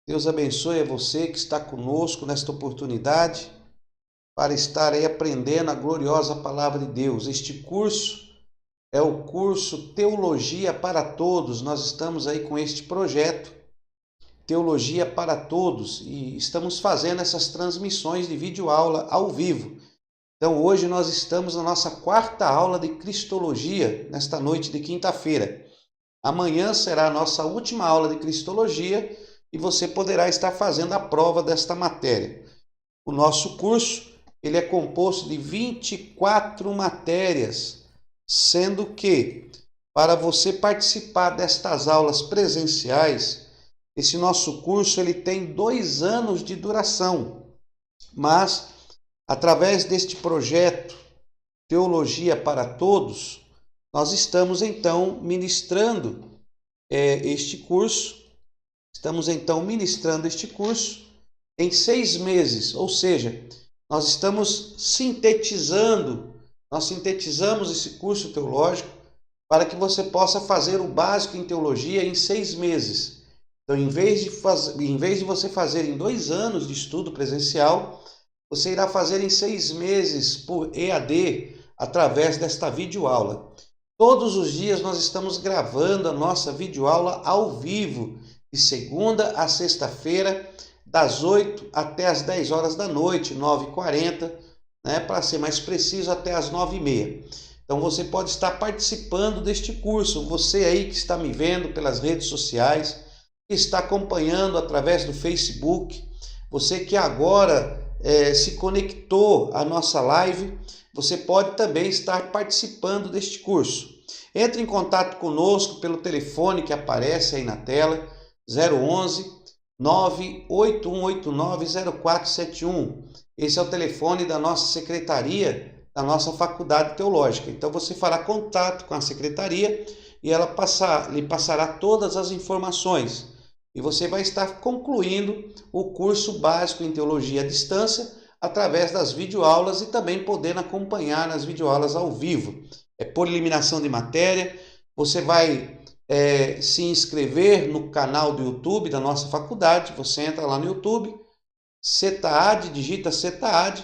Deus abençoe a você que está conosco nesta oportunidade para estar aí aprendendo a gloriosa palavra de Deus. Este curso é o curso Teologia para Todos. Nós estamos aí com este projeto, Teologia para Todos, e estamos fazendo essas transmissões de videoaula ao vivo. Então hoje nós estamos na nossa quarta aula de Cristologia, nesta noite de quinta-feira. Amanhã será a nossa última aula de Cristologia e você poderá estar fazendo a prova desta matéria. O nosso curso ele é composto de 24 matérias, sendo que para você participar destas aulas presenciais, esse nosso curso ele tem 2 anos de duração, mas através deste projeto Teologia para Todos, nós estamos então ministrando este curso. Estamos então ministrando este curso em 6 meses, ou seja, nós sintetizamos esse curso teológico para que você possa fazer o básico em teologia em 6 meses. Então, em vez de você fazer em 2 anos de estudo presencial, você irá fazer em 6 meses por EAD, através desta videoaula. Todos os dias nós estamos gravando a nossa videoaula ao vivo, de segunda a sexta-feira, das 8 até as 10 horas da noite, 9h40, para ser mais preciso, até as 9h30. Então você pode estar participando deste curso, você aí que está me vendo pelas redes sociais, que está acompanhando através do Facebook, você que agora se conectou à nossa live, você pode também estar participando deste curso. Entre em contato conosco pelo telefone que aparece aí na tela, 011 981890471. Esse é o telefone da nossa secretaria, da nossa faculdade teológica. Então você fará contato com a secretaria e ela lhe passará todas as informações. E você vai estar concluindo o curso básico em teologia à distância através das videoaulas e também podendo acompanhar nas videoaulas ao vivo. É por eliminação de matéria. Você vai se inscrever no canal do YouTube da nossa faculdade. Você entra lá no YouTube, CETAAD, digita CETAAD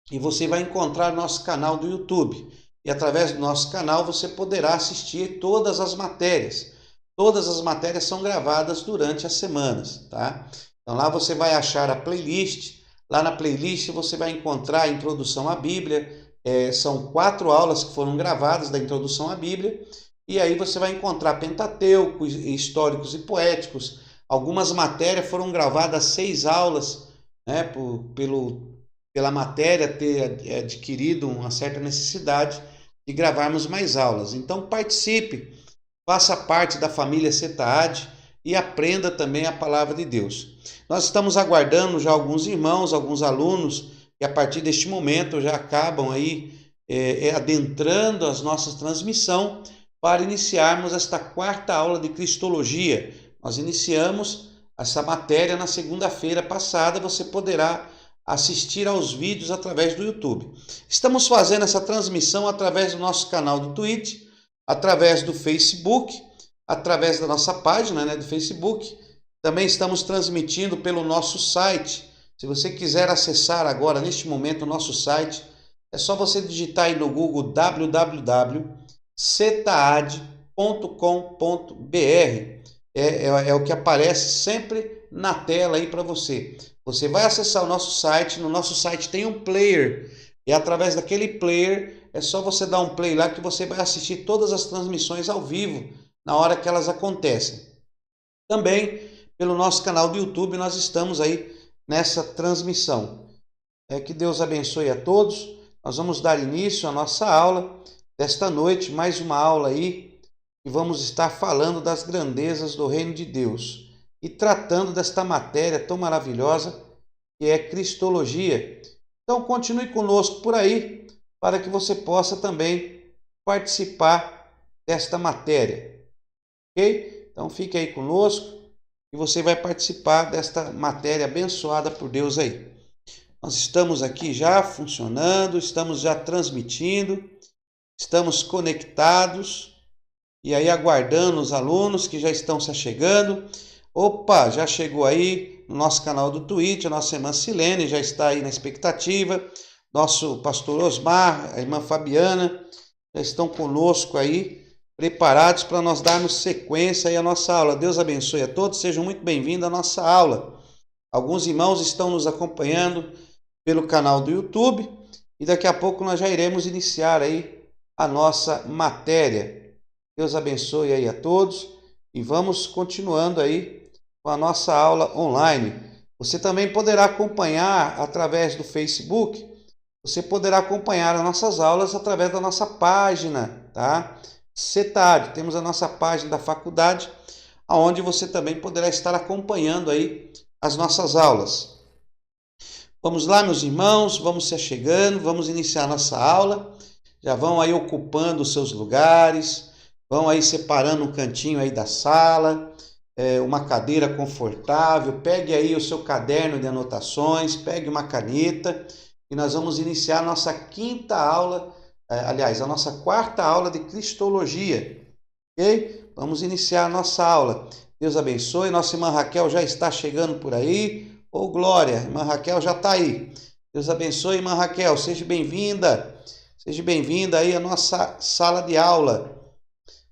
e você vai encontrar nosso canal do YouTube. E através do nosso canal você poderá assistir todas as matérias. Todas as matérias são gravadas durante as semanas, tá? Então lá você vai achar a playlist. Lá na playlist você vai encontrar a Introdução à Bíblia. São 4 aulas que foram gravadas da Introdução à Bíblia. E aí você vai encontrar Pentateuco, históricos e poéticos. Algumas matérias foram gravadas 6 aulas, né, pela matéria ter adquirido uma certa necessidade de gravarmos mais aulas. Então participe, faça parte da família CETAAD e aprenda também a palavra de Deus. Nós estamos aguardando já alguns irmãos, alguns alunos, que a partir deste momento já acabam aí adentrando as nossas transmissões para iniciarmos esta quarta aula de Cristologia. Nós iniciamos essa matéria na segunda-feira passada, você poderá assistir aos vídeos através do YouTube. Estamos fazendo essa transmissão através do nosso canal do Twitch, através do Facebook, através da nossa página, do Facebook. Também estamos transmitindo pelo nosso site. Se você quiser acessar agora, neste momento, o nosso site, é só você digitar aí no Google www.cetaad.com.br. É o que aparece sempre na tela aí para você. Você vai acessar o nosso site. No nosso site tem um player. E através daquele player, é só você dar um play lá que você vai assistir todas as transmissões ao vivo, na hora que elas acontecem. Também, pelo nosso canal do YouTube, nós estamos aí nessa transmissão. Que Deus abençoe a todos. Nós vamos dar início à nossa aula desta noite, mais uma aula aí, e vamos estar falando das grandezas do reino de Deus e tratando desta matéria tão maravilhosa que é Cristologia. Então continue conosco por aí, para que você possa também participar desta matéria, ok? Então fique aí conosco e você vai participar desta matéria abençoada por Deus aí. Nós estamos aqui já funcionando, estamos já transmitindo, estamos conectados e aí aguardando os alunos que já estão se achegando. Opa, já chegou aí no nosso canal do Twitch, a nossa irmã Silene já está aí na expectativa. Nosso pastor Osmar, a irmã Fabiana, já estão conosco aí, preparados para nós darmos sequência aí à nossa aula. Deus abençoe a todos, sejam muito bem-vindos à nossa aula. Alguns irmãos estão nos acompanhando pelo canal do YouTube e daqui a pouco nós já iremos iniciar aí a nossa matéria. Deus abençoe aí a todos e vamos continuando aí com a nossa aula online. Você também poderá acompanhar através do Facebook. Você poderá acompanhar as nossas aulas através da nossa página, tá? CETAD, temos a nossa página da faculdade, onde você também poderá estar acompanhando aí as nossas aulas. Vamos lá, meus irmãos, vamos se achegando, vamos iniciar nossa aula. Já vão aí ocupando os seus lugares, vão aí separando um cantinho aí da sala, uma cadeira confortável, pegue aí o seu caderno de anotações, pegue uma caneta, e nós vamos iniciar a nossa quinta aula, a nossa quarta aula de Cristologia, ok? Vamos iniciar a nossa aula. Deus abençoe, nossa irmã Raquel já está chegando por aí. Ô, glória, irmã Raquel já está aí. Deus abençoe, irmã Raquel, seja bem-vinda aí à nossa sala de aula.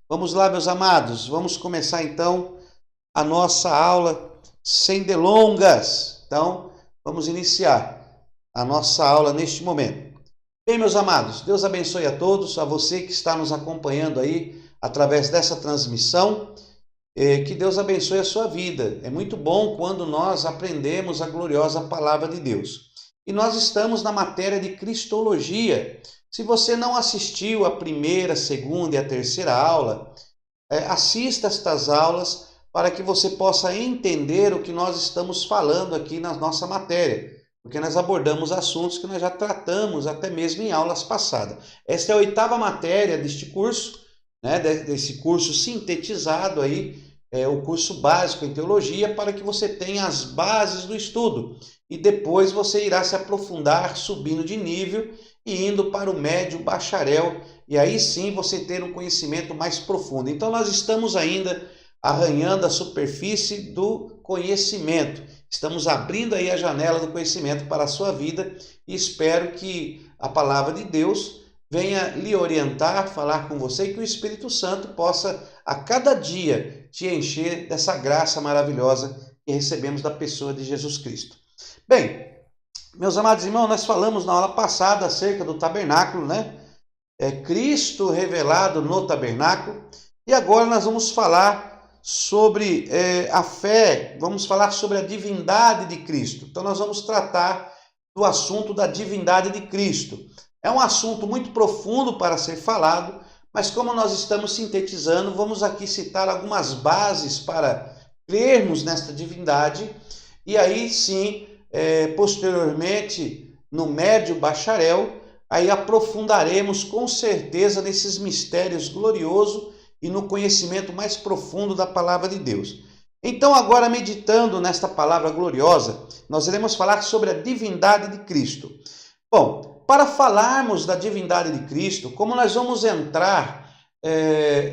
Vamos lá, meus amados, vamos começar então a nossa aula sem delongas. Então, vamos iniciar a nossa aula neste momento. Bem, meus amados, Deus abençoe a todos, a você que está nos acompanhando aí através dessa transmissão, que Deus abençoe a sua vida. É muito bom quando nós aprendemos a gloriosa palavra de Deus. E nós estamos na matéria de Cristologia. Se você não assistiu a primeira, segunda e a terceira aula, assista estas aulas para que você possa entender o que nós estamos falando aqui na nossa matéria. Porque nós abordamos assuntos que nós já tratamos até mesmo em aulas passadas. Esta é a oitava matéria deste curso, né, desse curso sintetizado aí, o curso básico em teologia, para que você tenha as bases do estudo. E depois você irá se aprofundar, subindo de nível e indo para o médio bacharel. E aí sim você ter um conhecimento mais profundo. Então nós estamos ainda arranhando a superfície do conhecimento. Estamos abrindo aí a janela do conhecimento para a sua vida e espero que a palavra de Deus venha lhe orientar, falar com você e que o Espírito Santo possa a cada dia te encher dessa graça maravilhosa que recebemos da pessoa de Jesus Cristo. Bem, meus amados irmãos, nós falamos na aula passada acerca do tabernáculo, né? Cristo revelado no tabernáculo, e agora nós vamos falar sobre a fé, vamos falar sobre a divindade de Cristo. Então nós vamos tratar do assunto da divindade de Cristo. É um assunto muito profundo para ser falado, mas como nós estamos sintetizando, vamos aqui citar algumas bases para crermos nesta divindade, e aí sim, posteriormente, no médio bacharel, aí aprofundaremos com certeza nesses mistérios gloriosos e no conhecimento mais profundo da palavra de Deus. Então, agora, meditando nesta palavra gloriosa, nós iremos falar sobre a divindade de Cristo. Bom, para falarmos da divindade de Cristo, como nós vamos entrar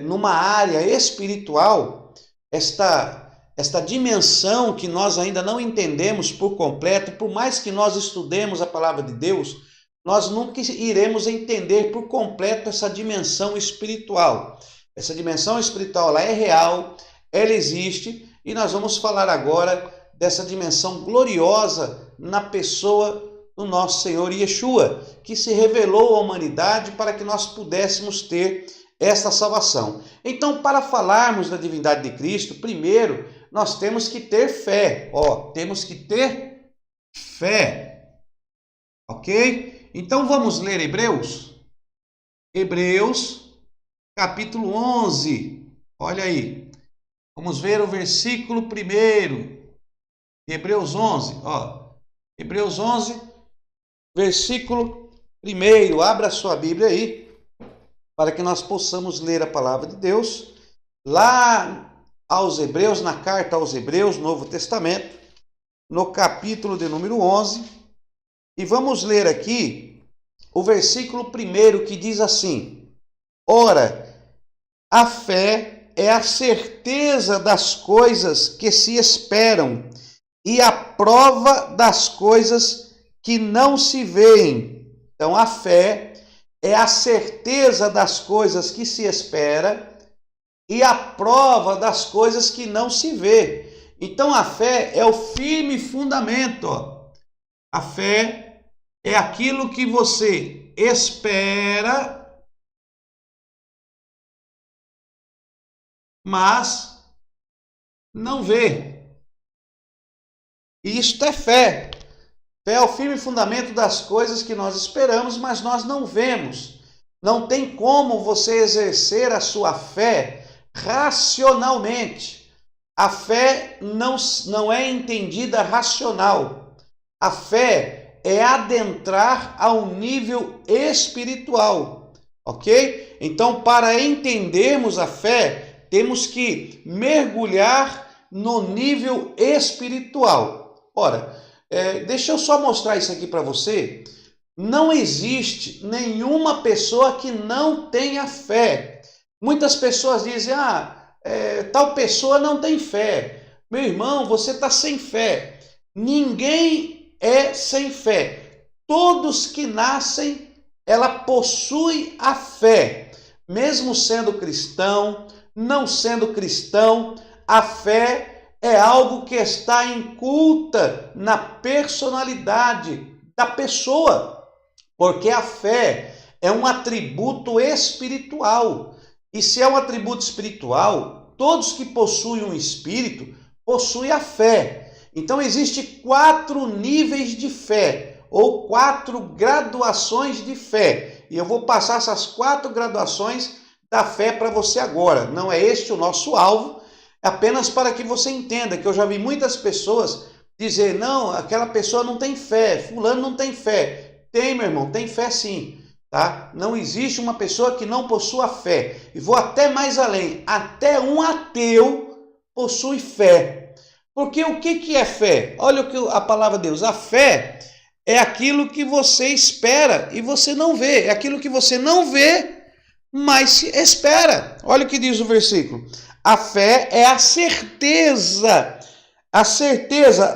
numa área espiritual, esta dimensão que nós ainda não entendemos por completo, por mais que nós estudemos a palavra de Deus, nós nunca iremos entender por completo essa dimensão espiritual. Essa dimensão espiritual ela é real, ela existe, e nós vamos falar agora dessa dimensão gloriosa na pessoa do nosso Senhor Yeshua, que se revelou à humanidade para que nós pudéssemos ter esta salvação. Então, para falarmos da divindade de Cristo, primeiro nós temos que ter fé. Temos que ter fé. Ok? Então vamos ler Hebreus? Hebreus capítulo 11, olha aí, vamos ver o versículo 1 de Hebreus 11, Hebreus 11, versículo 1, abra sua Bíblia aí, para que nós possamos ler a palavra de Deus, lá aos Hebreus, na carta aos Hebreus, Novo Testamento, no capítulo de número 11, e vamos ler aqui o versículo 1 que diz assim: Ora, a fé é a certeza das coisas que se esperam e a prova das coisas que não se veem. Então, a fé é a certeza das coisas que se espera e a prova das coisas que não se vê. Então, a fé é o firme fundamento. A fé é aquilo que você espera, mas não vê. Isto é fé. Fé é o firme fundamento das coisas que nós esperamos, mas nós não vemos. Não tem como você exercer a sua fé racionalmente. A fé não é entendida racional. A fé é adentrar ao nível espiritual, ok? Então, para entendermos a fé, temos que mergulhar no nível espiritual. Ora, deixa eu só mostrar isso aqui para você. Não existe nenhuma pessoa que não tenha fé. Muitas pessoas dizem, tal pessoa não tem fé. Meu irmão, você está sem fé. Ninguém é sem fé. Todos que nascem, ela possui a fé. Mesmo sendo cristão, não sendo cristão, a fé é algo que está inculta na personalidade da pessoa. Porque a fé é um atributo espiritual. E se é um atributo espiritual, todos que possuem um espírito possuem a fé. Então existem 4 níveis de fé, ou 4 graduações de fé. E eu vou passar essas 4 graduações da fé para você agora. Não é este o nosso alvo, é apenas para que você entenda que eu já vi muitas pessoas dizer, não, aquela pessoa não tem fé, fulano não tem fé. Tem, meu irmão, tem fé sim. Tá? Não existe uma pessoa que não possua fé. E vou até mais além. Até um ateu possui fé. Porque o que é fé? Olha o que a palavra de Deus. A fé é aquilo que você espera e você não vê. É aquilo que você não vê, mas se espera. Olha o que diz o versículo. A fé é a certeza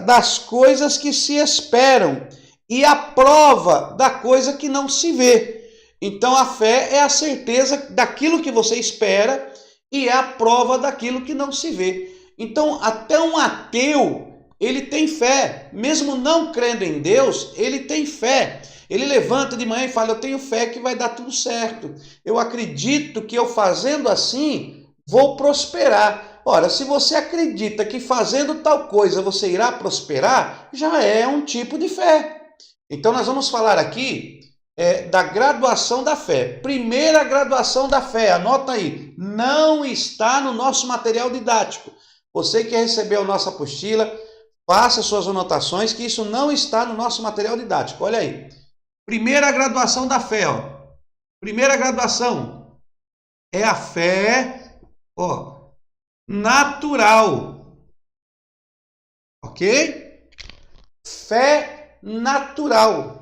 das coisas que se esperam e a prova da coisa que não se vê. Então a fé é a certeza daquilo que você espera e é a prova daquilo que não se vê. Então até um ateu, ele tem fé, mesmo não crendo em Deus, ele tem fé. Ele levanta de manhã e fala, eu tenho fé que vai dar tudo certo. Eu acredito que eu fazendo assim, vou prosperar. Ora, se você acredita que fazendo tal coisa você irá prosperar, já é um tipo de fé. Então nós vamos falar aqui da graduação da fé. Primeira graduação da fé, anota aí, não está no nosso material didático. Você que recebeu a nossa apostila, faça suas anotações, que isso não está no nosso material didático. Olha aí. Primeira graduação da fé, ó. Primeira graduação é a fé, natural. Ok? Fé natural.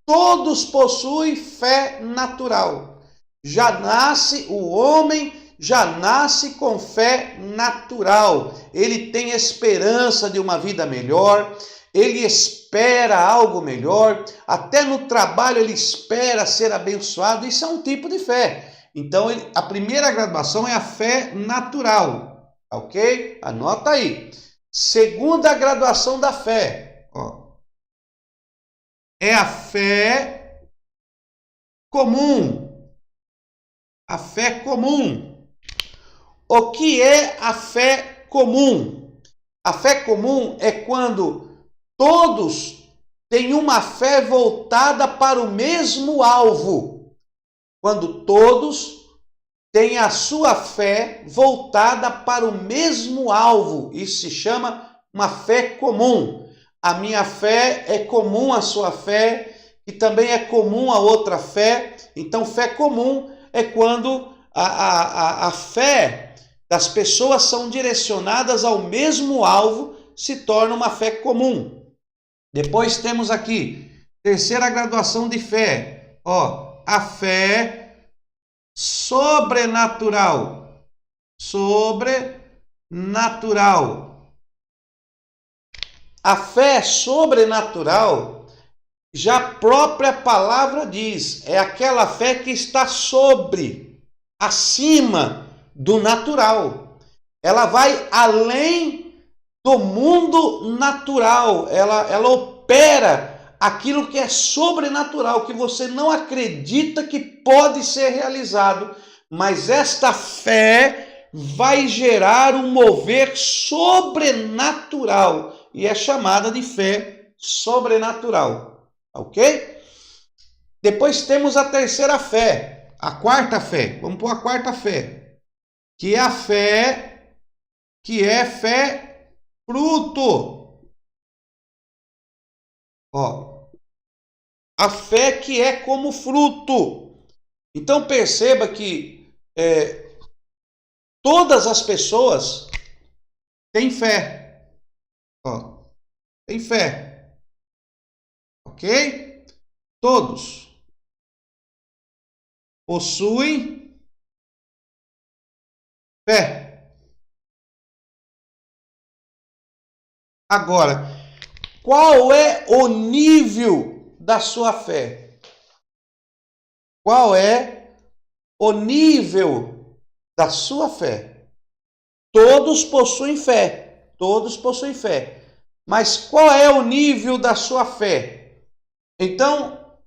Todos possuem fé natural. O homem já nasce com fé natural. Ele tem esperança de uma vida melhor, ele espera algo melhor, até no trabalho ele espera ser abençoado. Isso é um tipo de fé. Então, a primeira graduação é a fé natural, ok? Anota aí. Segunda graduação da fé, é a fé comum. A fé comum. O que é a fé comum? A fé comum é quando todos têm uma fé voltada para o mesmo alvo. Quando todos têm a sua fé voltada para o mesmo alvo. Isso se chama uma fé comum. A minha fé é comum à sua fé, e também é comum a outra fé. Então, fé comum é quando a fé das pessoas são direcionadas ao mesmo alvo, se torna uma fé comum. Depois temos aqui, terceira graduação de fé, a fé sobrenatural. sobrenatural. A fé sobrenatural, já a própria palavra diz, é aquela fé que está sobre, acima do natural. Ela vai além do mundo natural, ela opera aquilo que é sobrenatural, que você não acredita que pode ser realizado, mas esta fé vai gerar um mover sobrenatural e é chamada de fé sobrenatural, ok? Depois temos a terceira fé, a quarta fé. Vamos para a quarta fé, que é a fé fruto. Ó, a fé que é como fruto. Então perceba que todas as pessoas têm fé. Ó, tem fé. Ok? Todos possuem fé. Agora, qual é o nível da sua fé? Qual é o nível da sua fé? Todos possuem fé. Todos possuem fé. Mas qual é o nível da sua fé? Então,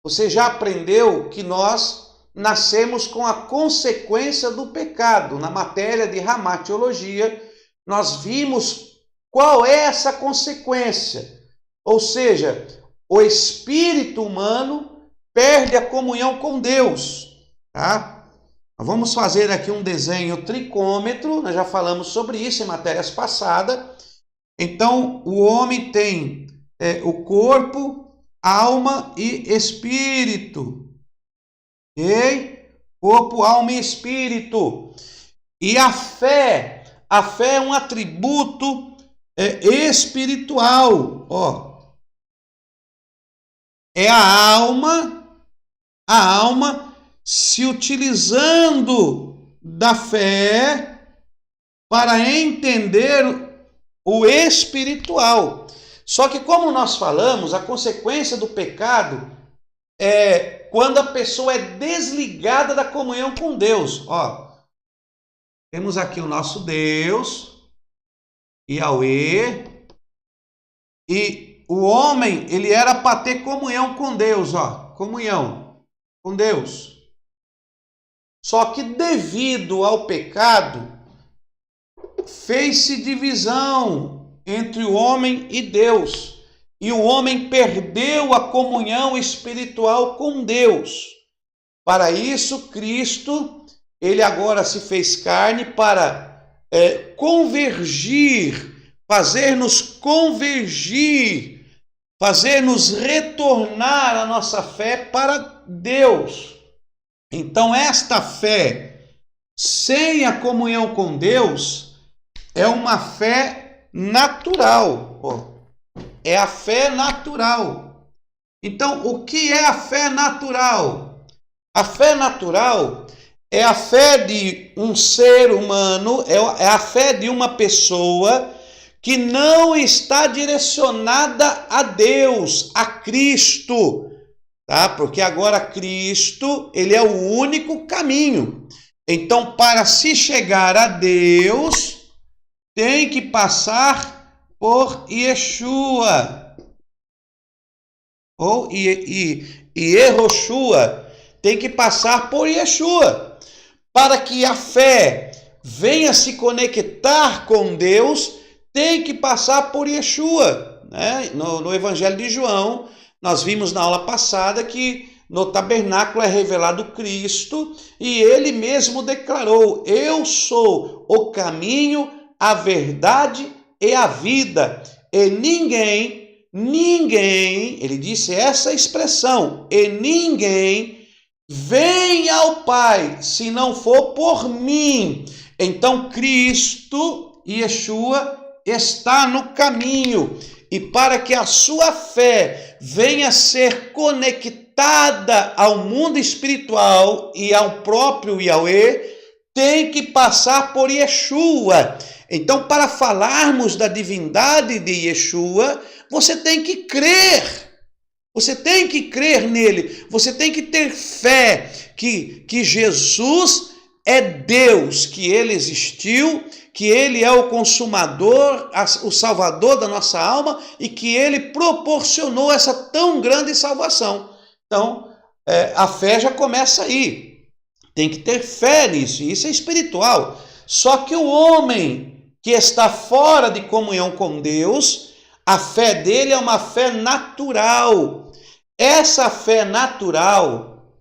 você já aprendeu que nós nascemos com a consequência do pecado. Na matéria de ramatiologia, nós vimos qual é essa consequência. Ou seja, o espírito humano perde a comunhão com Deus. Tá? Vamos fazer aqui um desenho tricômetro. Nós já falamos sobre isso em matérias passadas. Então, o homem tem o corpo, alma e espírito. Ok? Corpo, alma e espírito. E a fé é um atributo espiritual. Ó. É a alma se utilizando da fé para entender o espiritual. Só que, como nós falamos, a consequência do pecado é quando a pessoa é desligada da comunhão com Deus. Ó, temos aqui o nosso Deus, Yahweh, e o homem, ele era para ter comunhão com Deus, ó, comunhão com Deus. Só que devido ao pecado, fez-se divisão entre o homem e Deus. E o homem perdeu a comunhão espiritual com Deus. Para isso, Cristo, ele agora se fez carne para convergir, fazer-nos convergir, fazer-nos retornar a nossa fé para Deus. Então, esta fé sem a comunhão com Deus é uma fé natural. É a fé natural. Então, o que é a fé natural? A fé natural é a fé de um ser humano, é a fé de uma pessoa que não está direcionada a Deus, a Cristo. Tá? Porque agora Cristo, ele é o único caminho. Então, para se chegar a Deus, tem que passar por Yeshua. Ou Yehoshua. Tem que passar por Yeshua. Para que a fé venha se conectar com Deus, tem que passar por Yeshua. Né? No Evangelho de João, nós vimos na aula passada que no tabernáculo é revelado Cristo e ele mesmo declarou: eu sou o caminho, a verdade e a vida. E ninguém, ele disse essa expressão, e ninguém vem ao Pai se não for por mim. Então Cristo, Yeshua, está no caminho. E para que a sua fé venha ser conectada conectada ao mundo espiritual e ao próprio Yahweh, tem que passar por Yeshua. Então, para falarmos da divindade de Yeshua, você tem que crer. Você tem que crer nele. Você tem que ter fé que Jesus é Deus, que ele existiu, que ele é o consumador, o salvador da nossa alma e que ele proporcionou essa tão grande salvação. Então, a fé já começa aí. Tem que ter fé nisso, e isso é espiritual. Só que o homem que está fora de comunhão com Deus, a fé dele é uma fé natural. Essa fé natural,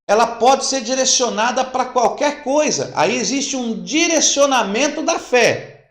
ela pode ser direcionada para qualquer coisa. Aí existe um direcionamento da fé.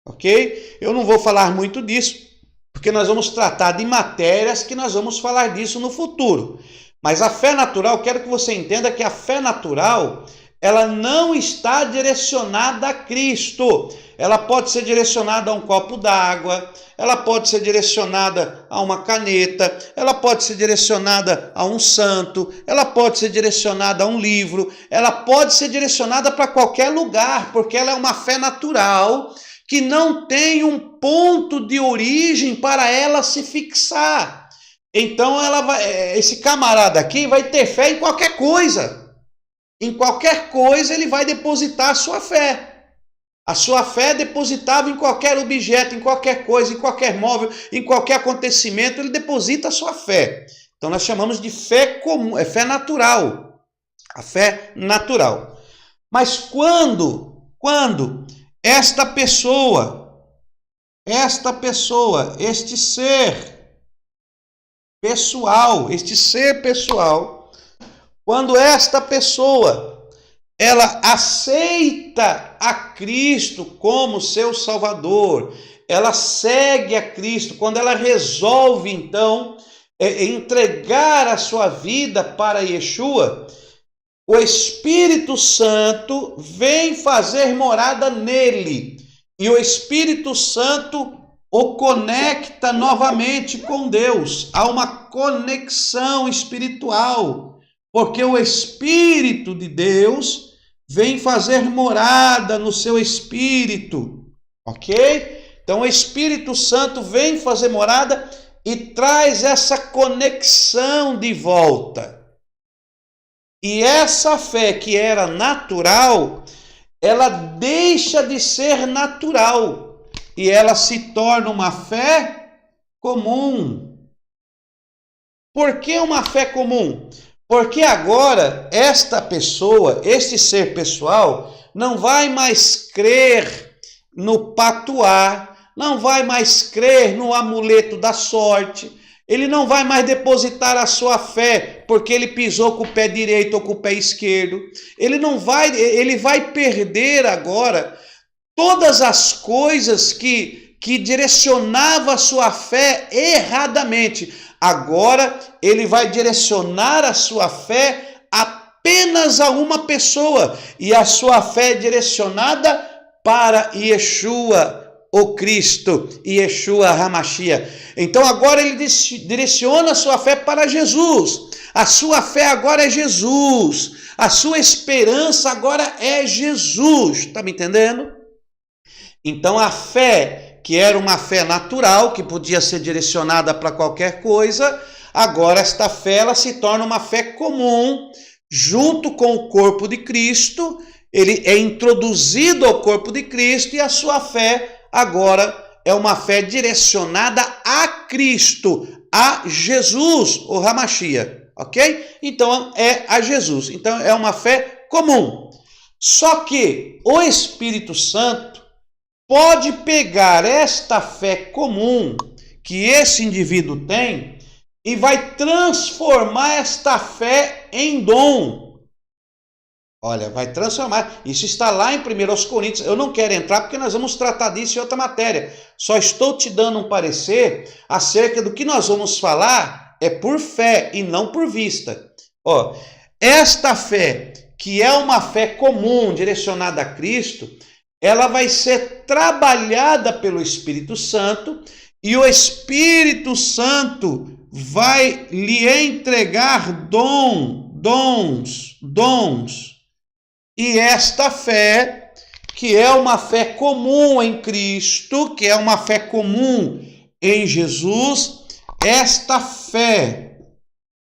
Ok? Eu não vou falar muito disso, porque nós vamos tratar de matérias que nós vamos falar disso no futuro. Mas a fé natural, quero que você entenda que a fé natural, ela não está direcionada a Cristo. Ela pode ser direcionada a um copo d'água, ela pode ser direcionada a uma caneta, ela pode ser direcionada a um santo, ela pode ser direcionada a um livro, ela pode ser direcionada para qualquer lugar, porque ela é uma fé natural que não tem um ponto de origem para ela se fixar. Então esse camarada aqui vai ter fé em qualquer coisa. Em qualquer coisa ele vai depositar a sua fé. A sua fé é depositável em qualquer objeto, em qualquer coisa, em qualquer móvel, em qualquer acontecimento, ele deposita a sua fé. Então nós chamamos de fé comum, é fé natural. A fé natural. Mas quando esta pessoa, este ser pessoal, quando esta pessoa, ela aceita a Cristo como seu Salvador, ela segue a Cristo, quando ela resolve, então, entregar a sua vida para Yeshua, o Espírito Santo vem fazer morada nele, e o Espírito Santo o conecta novamente com Deus. Há uma conexão espiritual, porque o Espírito de Deus vem fazer morada no seu espírito, ok? Então o Espírito Santo vem fazer morada e traz essa conexão de volta. E essa fé que era natural, ela deixa de ser natural. E ela se torna uma fé comum. Por que uma fé comum? Porque agora esta pessoa, este ser pessoal, não vai mais crer no patuá, não vai mais crer no amuleto da sorte, ele não vai mais depositar a sua fé porque ele pisou com o pé direito ou com o pé esquerdo. Ele vai perder agora todas as coisas que direcionava a sua fé erradamente. Agora ele vai direcionar a sua fé apenas a uma pessoa. E a sua fé é direcionada para Yeshua, o Cristo, Yeshua HaMashiach. Então agora ele direciona a sua fé para Jesus. A sua fé agora é Jesus. A sua esperança agora é Jesus. Está me entendendo? Então a fé, que era uma fé natural, que podia ser direcionada para qualquer coisa, agora esta fé ela se torna uma fé comum, junto com o corpo de Cristo, ele é introduzido ao corpo de Cristo e a sua fé agora é uma fé direcionada a Cristo, a Jesus, o HaMashiach, ok? Então é a Jesus, então é uma fé comum. Só que o Espírito Santo pode pegar esta fé comum que esse indivíduo tem e vai transformar esta fé em dom. Olha, vai transformar. Isso está lá em 1 Coríntios. Eu não quero entrar porque nós vamos tratar disso em outra matéria. Só estou te dando um parecer acerca do que nós vamos falar é por fé e não por vista. Ó, esta fé, que é uma fé comum direcionada a Cristo, ela vai ser trabalhada pelo Espírito Santo e o Espírito Santo vai lhe entregar dons. E esta fé, que é uma fé comum em Cristo, que é uma fé comum em Jesus, esta fé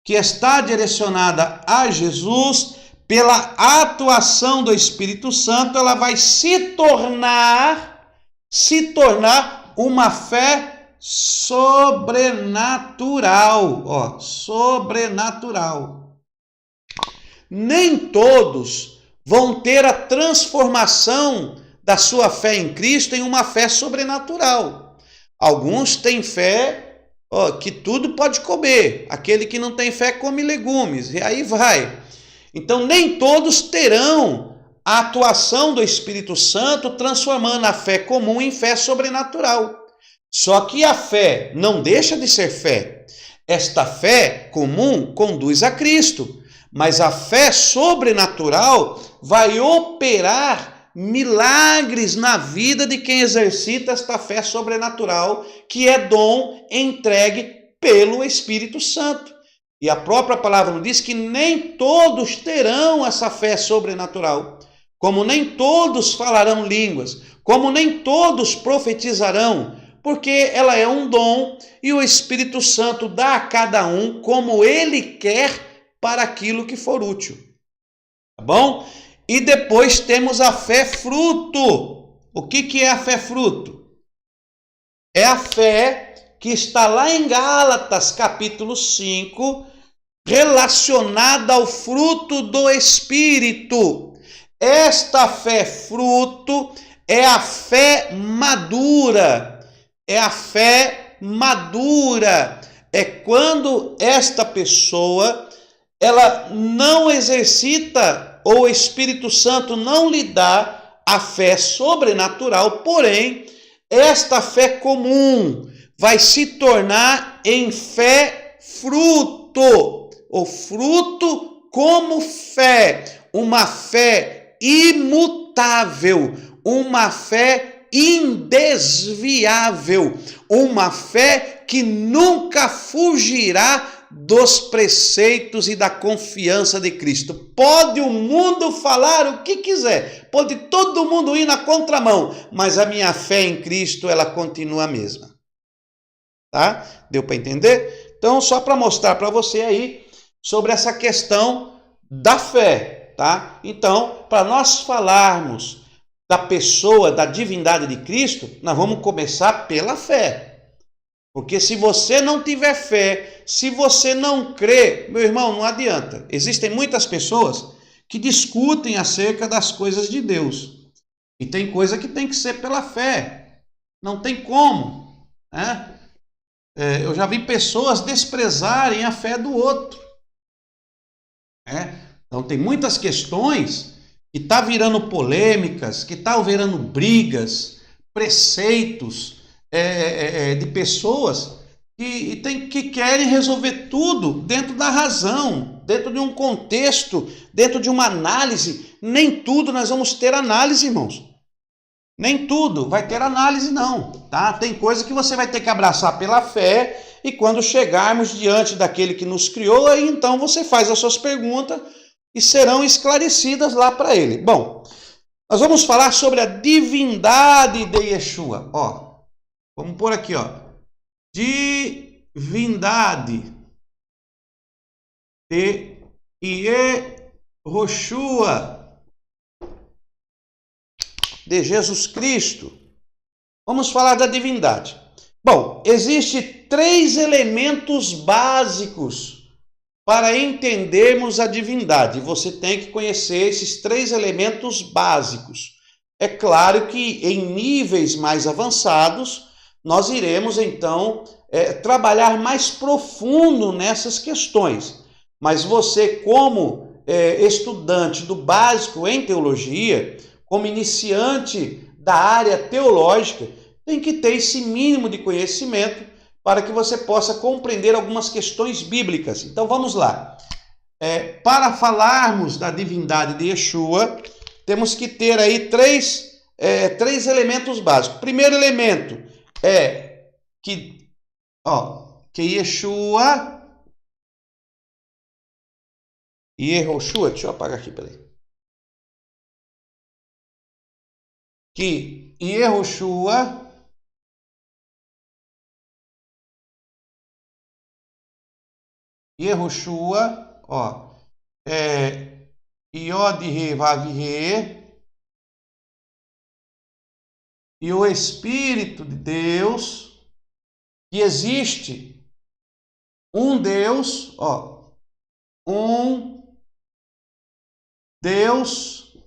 que está direcionada a Jesus, pela atuação do Espírito Santo, ela vai se tornar uma fé sobrenatural, sobrenatural. Nem todos vão ter a transformação da sua fé em Cristo em uma fé sobrenatural. Alguns têm fé que tudo pode comer. Aquele que não tem fé come legumes, e aí vai. Então, nem todos terão a atuação do Espírito Santo transformando a fé comum em fé sobrenatural. Só que a fé não deixa de ser fé. Esta fé comum conduz a Cristo, mas a fé sobrenatural vai operar milagres na vida de quem exercita esta fé sobrenatural, que é dom entregue pelo Espírito Santo. E a própria palavra nos diz que nem todos terão essa fé sobrenatural, como nem todos falarão línguas, como nem todos profetizarão, porque ela é um dom e o Espírito Santo dá a cada um como ele quer para aquilo que for útil. Tá bom? E depois temos a fé fruto. O que é a fé fruto? É a fé que está lá em Gálatas, capítulo 5, relacionada ao fruto do Espírito. Esta fé fruto é a fé madura. É a fé madura. É quando esta pessoa, ela não exercita, ou o Espírito Santo não lhe dá a fé sobrenatural, porém, esta fé comum vai se tornar em fé fruto. O fruto como fé, uma fé imutável, uma fé indesviável, uma fé que nunca fugirá dos preceitos e da confiança de Cristo. Pode o mundo falar o que quiser, pode todo mundo ir na contramão, mas a minha fé em Cristo, ela continua a mesma. Tá? Deu para entender? Então, só para mostrar para você aí sobre essa questão da fé, tá? Então, para nós falarmos da pessoa, da divindade de Cristo, nós vamos começar pela fé. Porque se você não tiver fé, se você não crê, meu irmão, não adianta. Existem muitas pessoas que discutem acerca das coisas de Deus. E tem coisa que tem que ser pela fé. Não tem como, né? Eu já vi pessoas desprezarem a fé do outro. Então tem muitas questões que está virando polêmicas, que está virando brigas, preceitos de pessoas que querem resolver tudo dentro da razão, dentro de um contexto, dentro de uma análise. Nem tudo nós vamos ter análise, irmãos. Nem tudo vai ter análise, não. Tá? Tem coisa que você vai ter que abraçar pela fé, e quando chegarmos diante daquele que nos criou, aí então você faz as suas perguntas e serão esclarecidas lá para ele. Bom, nós vamos falar sobre a divindade de Yeshua. Vamos pôr aqui, divindade de Yeshua, de Jesus Cristo. Vamos falar da divindade. Bom, existem 3 elementos básicos para entendermos a divindade. Você tem que conhecer esses 3 elementos básicos. É claro que em níveis mais avançados, nós iremos então trabalhar mais profundo nessas questões. Mas você, como estudante do básico em teologia, como iniciante da área teológica, tem que ter esse mínimo de conhecimento para que você possa compreender algumas questões bíblicas. Então vamos lá. Para falarmos da divindade de Yeshua, temos que ter aí três elementos básicos. Primeiro elemento é que que Yeshua, Yehoshua, deixa eu apagar aqui, peraí. Que Yehoshua ó, Iod-Re, Vav-Re, e o Espírito de Deus, que existe um Deus, ó, um Deus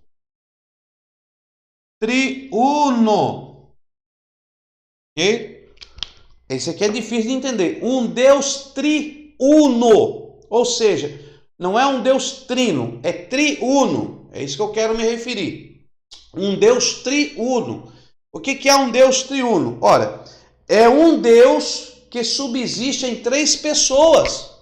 triuno. Ok? Esse aqui é difícil de entender. Um Deus triuno. Ou seja, não é um Deus trino, é triuno. É isso que eu quero me referir. Um Deus triuno. O que é um Deus triuno? Ora, é um Deus que subsiste em 3 pessoas.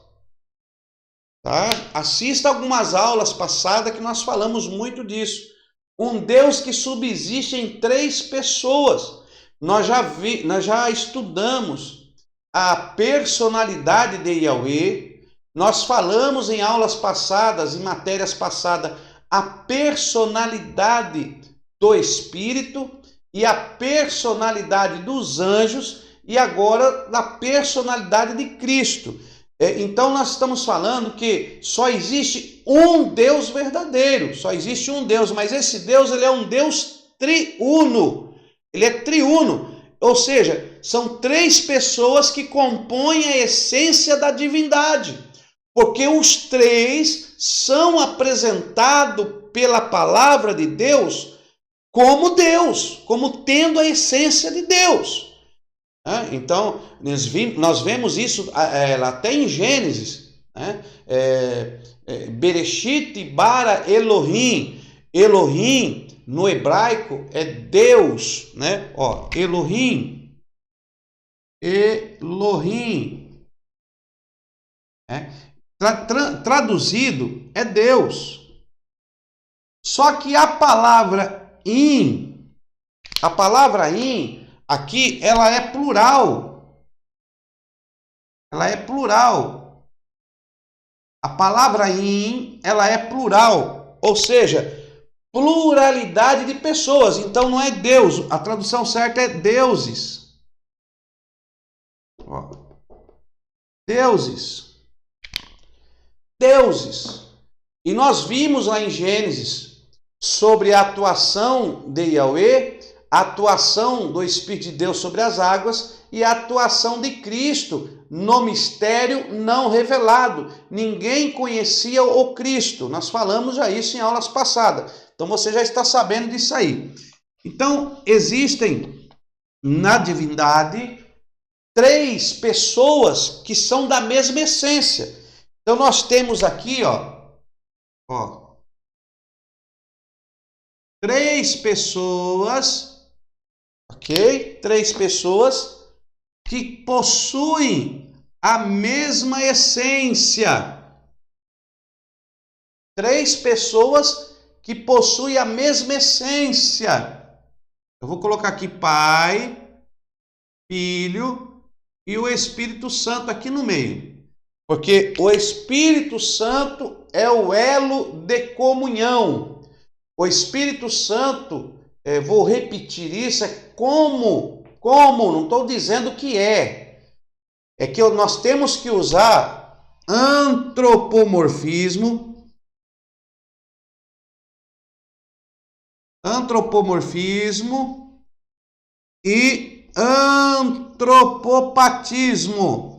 Tá? Assista algumas aulas passadas que nós falamos muito disso. Um Deus que subsiste em 3 pessoas. Nós já estudamos a personalidade de Yahweh. Nós falamos em aulas passadas, em matérias passadas, a personalidade do Espírito e a personalidade dos anjos e agora da personalidade de Cristo. Então nós estamos falando que só existe um Deus verdadeiro, só existe um Deus, mas esse Deus ele é um Deus triuno, ele é triuno, ou seja, são 3 pessoas que compõem a essência da divindade, porque os 3 são apresentados pela palavra de Deus, como tendo a essência de Deus. Então, nós vemos isso até em Gênesis, né? Bereshit bara Elohim. Elohim, no hebraico, é Deus, né? Ó, Elohim. Traduzido, é Deus. Só que a palavra in, aqui, ela é plural. Ela é plural. A palavra in, ela é plural. Ou seja, pluralidade de pessoas. Então não é Deus. A tradução certa é deuses. Ó. Deuses. Deuses. E nós vimos lá em Gênesis sobre a atuação de Yahweh, a atuação do Espírito de Deus sobre as águas e a atuação de Cristo no mistério não revelado. Ninguém conhecia o Cristo. Nós falamos já isso em aulas passadas. Então você já está sabendo disso aí. Então existem na divindade 3 pessoas que são da mesma essência. Então nós temos aqui, ó 3 pessoas, ok? 3 pessoas que possuem a mesma essência. 3 pessoas que possuem a mesma essência. Eu vou colocar aqui Pai, Filho e o Espírito Santo aqui no meio. Porque o Espírito Santo é o elo de comunhão. O Espírito Santo, vou repetir isso, é como, não estou dizendo que é que nós temos que usar antropomorfismo e antropopatismo.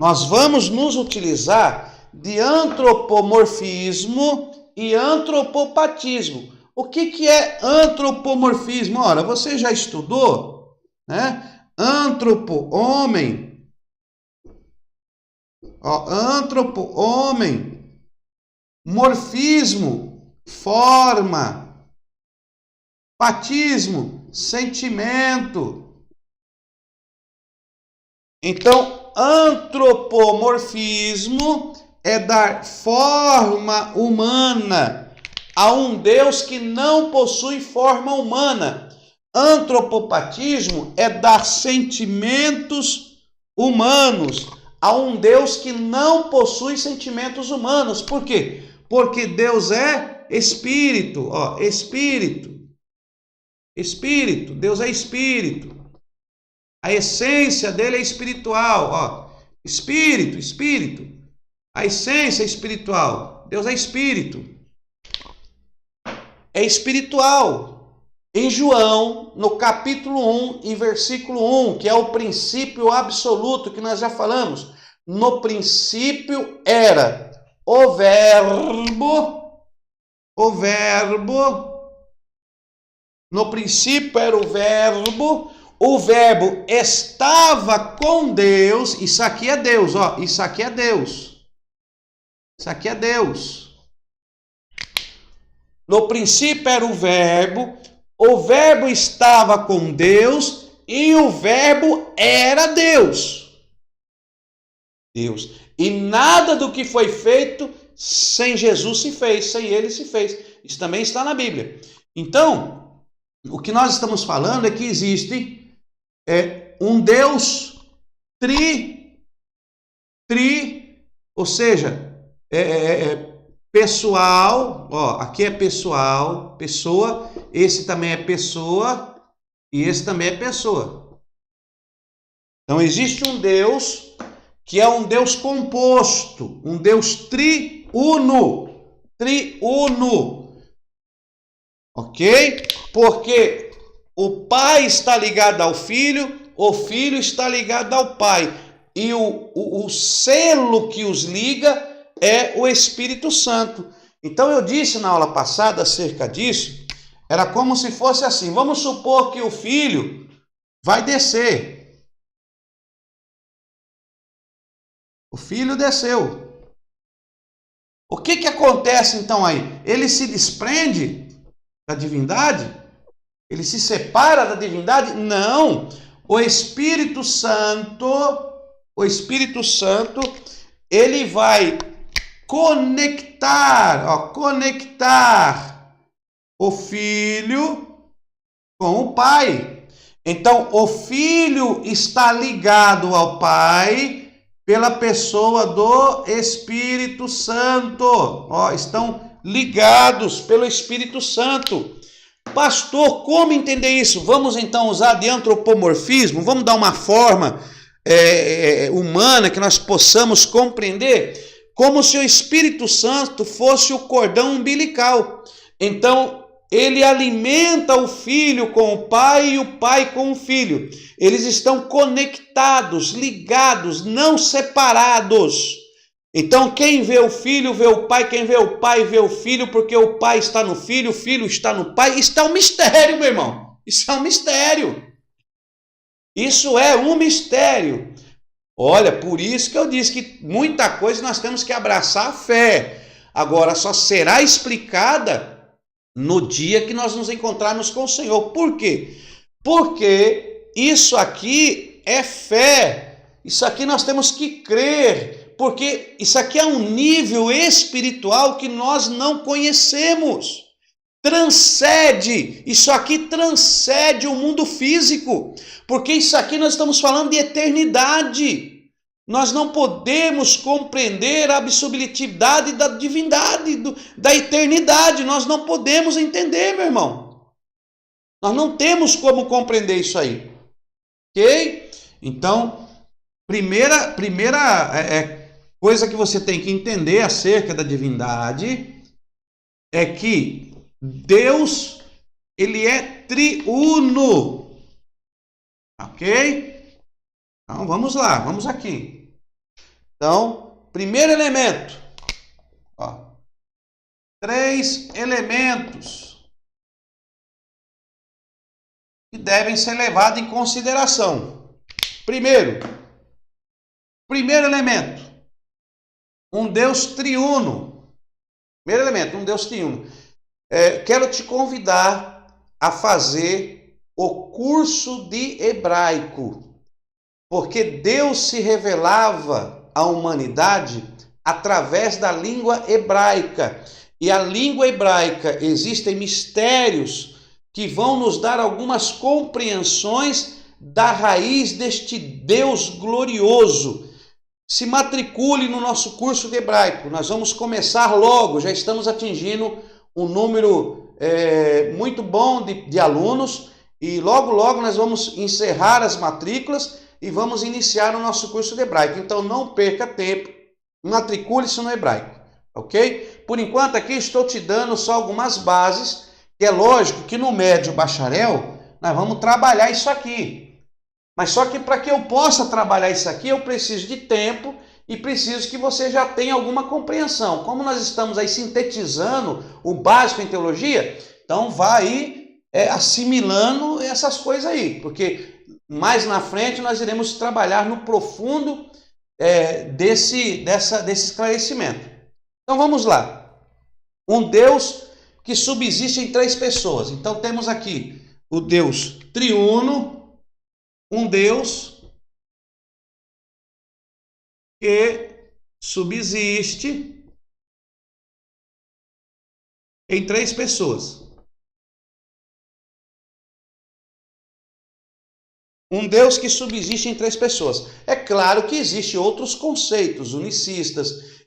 Nós vamos nos utilizar de antropomorfismo e antropopatismo. O que é antropomorfismo? Ora, você já estudou, né? Antropo, homem. Antropo, homem. Morfismo, forma. Patismo, sentimento. Então, antropomorfismo é dar forma humana a um Deus que não possui forma humana. Antropopatismo é dar sentimentos humanos a um Deus que não possui sentimentos humanos. Por quê? Porque Deus é espírito, ó, espírito. Espírito, Deus é espírito. A essência dele é espiritual, ó. Espírito, espírito. A essência é espiritual. Deus é espírito. É espiritual. Em João, no capítulo 1 e versículo 1, que é o princípio absoluto que nós já falamos. No princípio era o verbo. No princípio era o verbo estava com Deus. Isso aqui é Deus, ó. Isso aqui é Deus. Isso aqui é Deus. No princípio era o verbo estava com Deus e o verbo era Deus. Deus. E nada do que foi feito sem Jesus se fez, sem ele se fez. Isso também está na Bíblia. Então, o que nós estamos falando é que existe um Deus ou seja, pessoal, ó, aqui é pessoal, pessoa, esse também é pessoa e esse também é pessoa. Então existe um Deus que é um Deus composto, um Deus triuno, ok? Porque o Pai está ligado ao Filho, o Filho está ligado ao Pai, e o selo que os liga é o Espírito Santo. Então eu disse na aula passada acerca disso, era como se fosse assim, vamos supor que o Filho vai descer. O Filho desceu. O que acontece então aí? Ele se desprende da divindade? Ele se separa da divindade? Não. O Espírito Santo, ele vai conectar o Filho com o Pai. Então, o Filho está ligado ao Pai pela pessoa do Espírito Santo. Ó, estão ligados pelo Espírito Santo. Pastor, como entender isso? Vamos então usar de antropomorfismo? Vamos dar uma forma humana que nós possamos compreender? Como se o Espírito Santo fosse o cordão umbilical. Então, ele alimenta o Filho com o Pai e o Pai com o Filho. Eles estão conectados, ligados, não separados. Então, quem vê o Filho, vê o Pai. Quem vê o Pai, vê o Filho, porque o Pai está no Filho, o Filho está no Pai. Isso é um mistério, meu irmão. Isso é um mistério. Isso é um mistério. Olha, por isso que eu disse que muita coisa nós temos que abraçar a fé. Agora, só será explicada no dia que nós nos encontrarmos com o Senhor. Por quê? Porque isso aqui é fé. Isso aqui nós temos que crer. Porque isso aqui é um nível espiritual que nós não conhecemos. Transcende. Isso aqui transcende o mundo físico. Porque isso aqui nós estamos falando de eternidade. Nós não podemos compreender a absolutividade da divindade, da eternidade. Nós não podemos entender, meu irmão. Nós não temos como compreender isso aí. Ok? Então, primeira coisa que você tem que entender acerca da divindade é que Deus, ele é triuno. Ok? Então, vamos lá, vamos aqui. Então, primeiro elemento. Ó, 3 elementos que devem ser levados em consideração. Primeiro elemento, um Deus triuno. Primeiro elemento, um Deus triuno. Quero te convidar a fazer o curso de hebraico. Porque Deus se revelava à humanidade através da língua hebraica. E a língua hebraica, existem mistérios que vão nos dar algumas compreensões da raiz deste Deus glorioso. Se matricule no nosso curso de hebraico. Nós vamos começar logo, já estamos atingindo um número muito bom de alunos e logo nós vamos encerrar as matrículas e vamos iniciar o nosso curso de hebraico. Então não perca tempo, matricule-se no hebraico, ok? Por enquanto aqui estou te dando só algumas bases, que é lógico que no médio bacharel nós vamos trabalhar isso aqui. Mas só que para que eu possa trabalhar isso aqui, eu preciso de tempo e preciso que você já tenha alguma compreensão. Como nós estamos aí sintetizando o básico em teologia, então vai aí assimilando essas coisas aí, porque mais na frente nós iremos trabalhar no profundo desse esclarecimento. Então vamos lá. Um Deus que subsiste em três pessoas. Então temos aqui o Deus triuno, um Deus que subsiste em três pessoas. Um Deus que subsiste em três pessoas. É claro que existem outros conceitos, unicistas,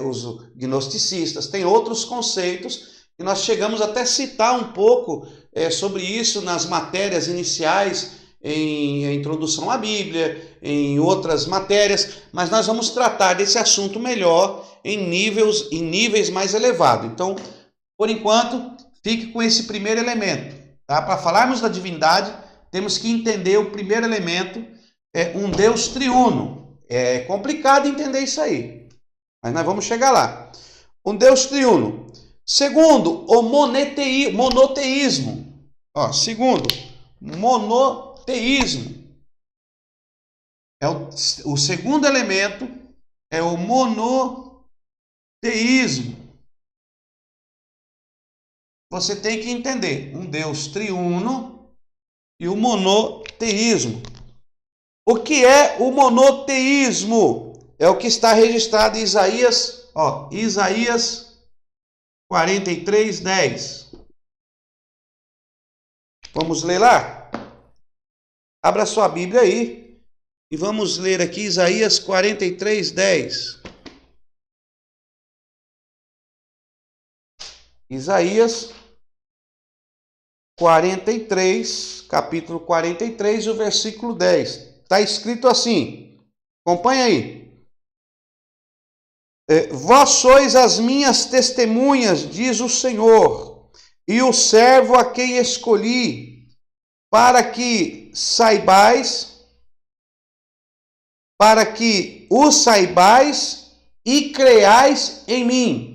os gnosticistas, tem outros conceitos, e nós chegamos até a citar um pouco sobre isso nas matérias iniciais, em introdução à Bíblia, em outras matérias, mas nós vamos tratar desse assunto melhor em níveis mais elevados. Então, por enquanto, fique com esse primeiro elemento. Tá? Para falarmos da divindade, temos que entender o primeiro elemento, um Deus triuno. É complicado entender isso aí, mas nós vamos chegar lá. Um Deus triuno. Segundo, o monoteísmo. Segundo, monoteísmo. O segundo elemento é o monoteísmo. Você tem que entender um Deus triuno e o monoteísmo. O que é o monoteísmo? É o que está registrado em Isaías, Isaías 43:10. Vamos ler lá? Abra sua Bíblia aí e vamos ler aqui Isaías 43:10. Isaías 43, capítulo 43, o versículo 10. Está escrito assim, acompanha aí. Vós sois as minhas testemunhas, diz o Senhor, e o servo a quem escolhi, para que o saibais e creais em mim.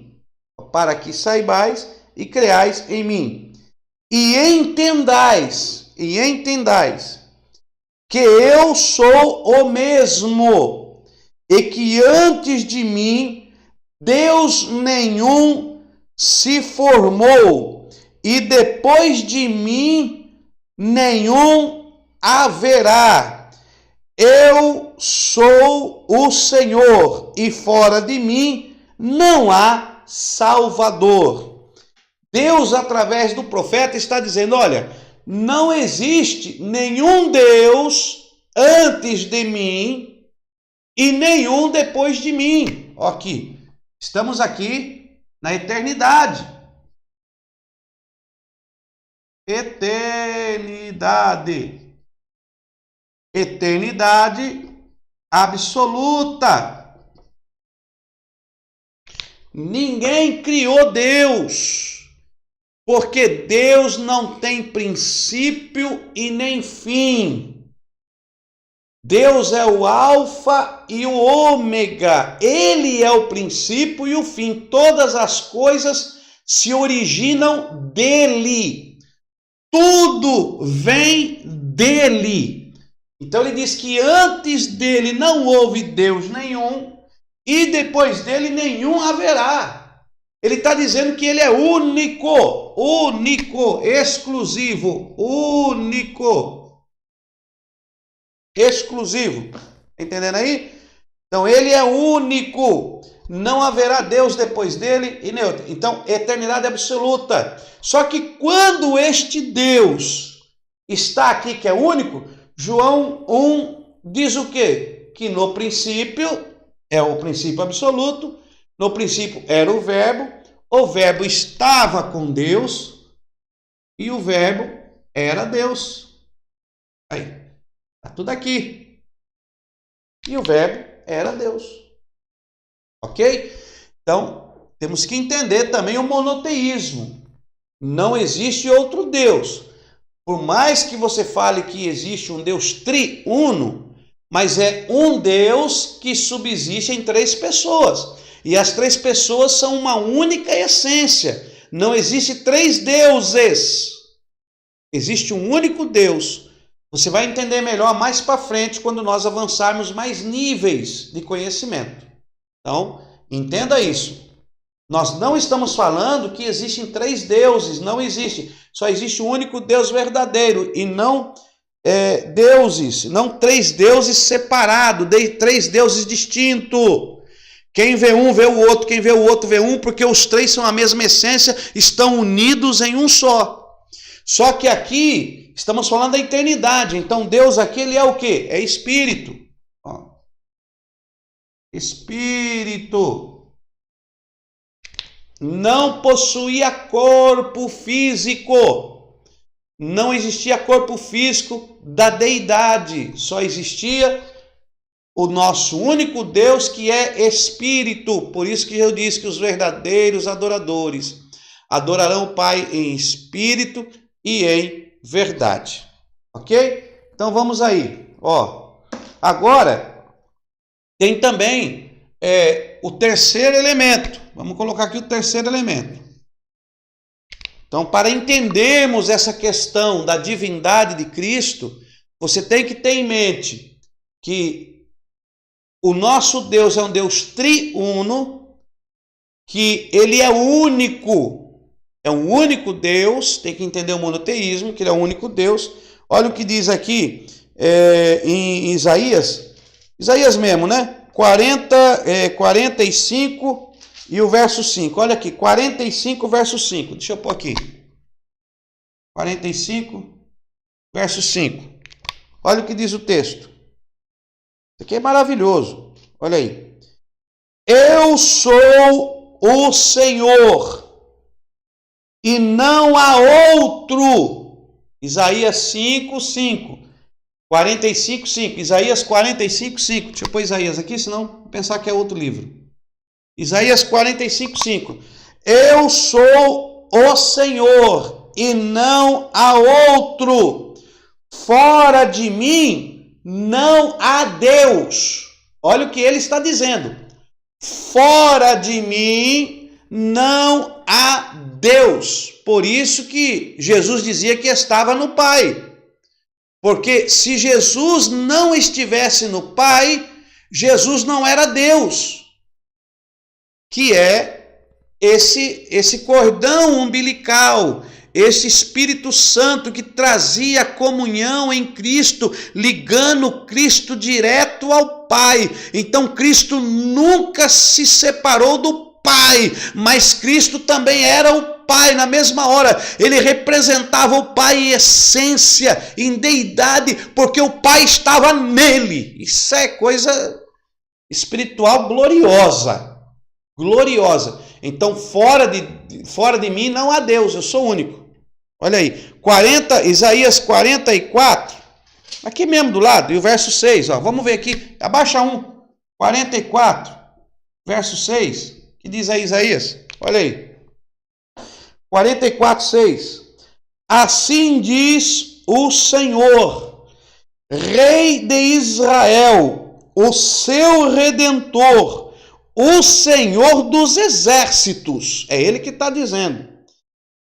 Para que saibais e creais em mim. E entendais que eu sou o mesmo, e que antes de mim Deus nenhum se formou, e depois de mim nenhum haverá. Eu sou o Senhor, e fora de mim não há Salvador. Deus, através do profeta, está dizendo, olha, não existe nenhum Deus antes de mim e nenhum depois de mim. Aqui, estamos aqui na eternidade. Eternidade absoluta. Ninguém criou Deus, porque Deus não tem princípio e nem fim. Deus é o alfa e o ômega. Ele é o princípio e o fim. Todas as coisas se originam dele. Tudo vem dele. Então ele diz que antes dele não houve Deus nenhum e depois dele nenhum haverá. Ele está dizendo que ele é único, exclusivo, exclusivo. Entendendo aí? Então ele é único, não haverá Deus depois dele e nem outro. Então, eternidade absoluta. Só que quando este Deus está aqui, que é único, João 1 diz o quê? Que no princípio, é o princípio absoluto, no princípio era o verbo estava com Deus e o verbo era Deus. Aí, está tudo aqui. E o verbo era Deus. Ok? Então, temos que entender também o monoteísmo. Não existe outro Deus. Por mais que você fale que existe um Deus triuno, mas é um Deus que subsiste em 3 pessoas. E as 3 pessoas são uma única essência. Não existe 3 deuses. Existe um único Deus. Você vai entender melhor mais para frente quando nós avançarmos mais níveis de conhecimento. Então, entenda isso. Nós não estamos falando que existem 3 deuses, não existe. Só existe um único Deus verdadeiro e não deuses, não 3 deuses separados, 3 deuses distintos. Quem vê um vê o outro, quem vê o outro vê um, porque os 3 são a mesma essência, estão unidos em um só. Só que aqui estamos falando da eternidade. Então Deus aqui ele é o quê? É espírito. Espírito. Não possuía corpo físico. Não existia corpo físico da deidade. Só existia o nosso único Deus que é espírito. Por isso que eu disse que os verdadeiros adoradores adorarão o Pai em espírito e em verdade. Ok? Então vamos aí. Agora tem também o terceiro elemento. Vamos colocar aqui o terceiro elemento. Então, para entendermos essa questão da divindade de Cristo, você tem que ter em mente que o nosso Deus é um Deus triuno, que ele é único, é um único Deus, tem que entender o monoteísmo, que ele é o único Deus. Olha o que diz aqui em Isaías mesmo, né? 45 e o verso 5. Olha aqui, 45, verso 5. Deixa eu pôr aqui. 45, verso 5. Olha o que diz o texto. Isso aqui é maravilhoso. Olha aí. Eu sou o Senhor, e não há outro. Isaías 5, 5. 45, 5. Isaías 45, 5. Deixa eu pôr Isaías aqui, senão vou pensar que é outro livro. Isaías 45, 5. Eu sou o Senhor e não há outro. Fora de mim não há Deus. Olha o que ele está dizendo. Fora de mim não há Deus. Por isso que Jesus dizia que estava no Pai. Porque se Jesus não estivesse no Pai, Jesus não era Deus. Que é esse cordão umbilical, esse Espírito Santo que trazia comunhão em Cristo, ligando Cristo direto ao Pai. Então Cristo nunca se separou do Pai, mas Cristo também era o Pai na mesma hora. Ele representava o Pai em essência, em deidade, porque o Pai estava nele. Isso é coisa espiritual gloriosa. Gloriosa. Então, fora de mim não há Deus, eu sou único. Olha aí, Isaías 44, aqui mesmo do lado, e o verso 6, vamos ver aqui, abaixa 44, verso 6, que diz aí Isaías, olha aí, 44, 6, assim diz o Senhor, Rei de Israel, o seu Redentor, o Senhor dos exércitos, é ele que está dizendo,